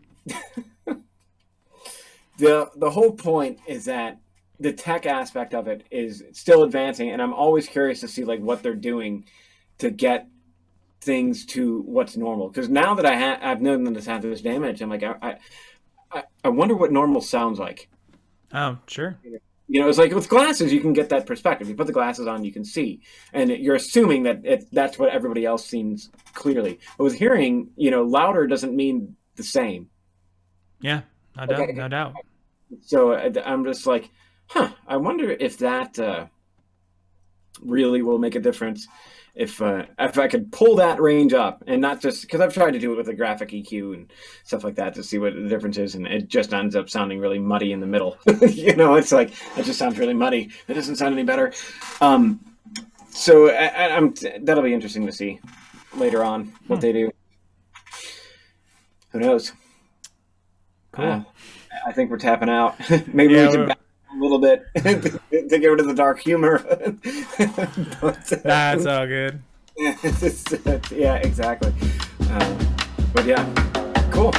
the whole point is that the tech aspect of it is still advancing, and I'm always curious to see like what they're doing to get things to what's normal. Because now that I've known them to have this damage, I'm like, I wonder what normal sounds like. Oh, sure. It's like with glasses, you can get that perspective. You put the glasses on, you can see. And you're assuming that that's what everybody else sees clearly. But with hearing, louder doesn't mean the same. Yeah, no doubt. So I'm just like, I wonder if that really will make a difference. If I could pull that range up, and not just because I've tried to do it with a graphic EQ and stuff like that to see what the difference is, and it just ends up sounding really muddy in the middle. It's like it just sounds really muddy. It doesn't sound any better. So that'll be interesting to see later on what they do. Who knows? Cool. I think we're tapping out. Maybe we can back a little bit to get rid of the dark humor. That's all good. Yeah, exactly. But yeah, cool.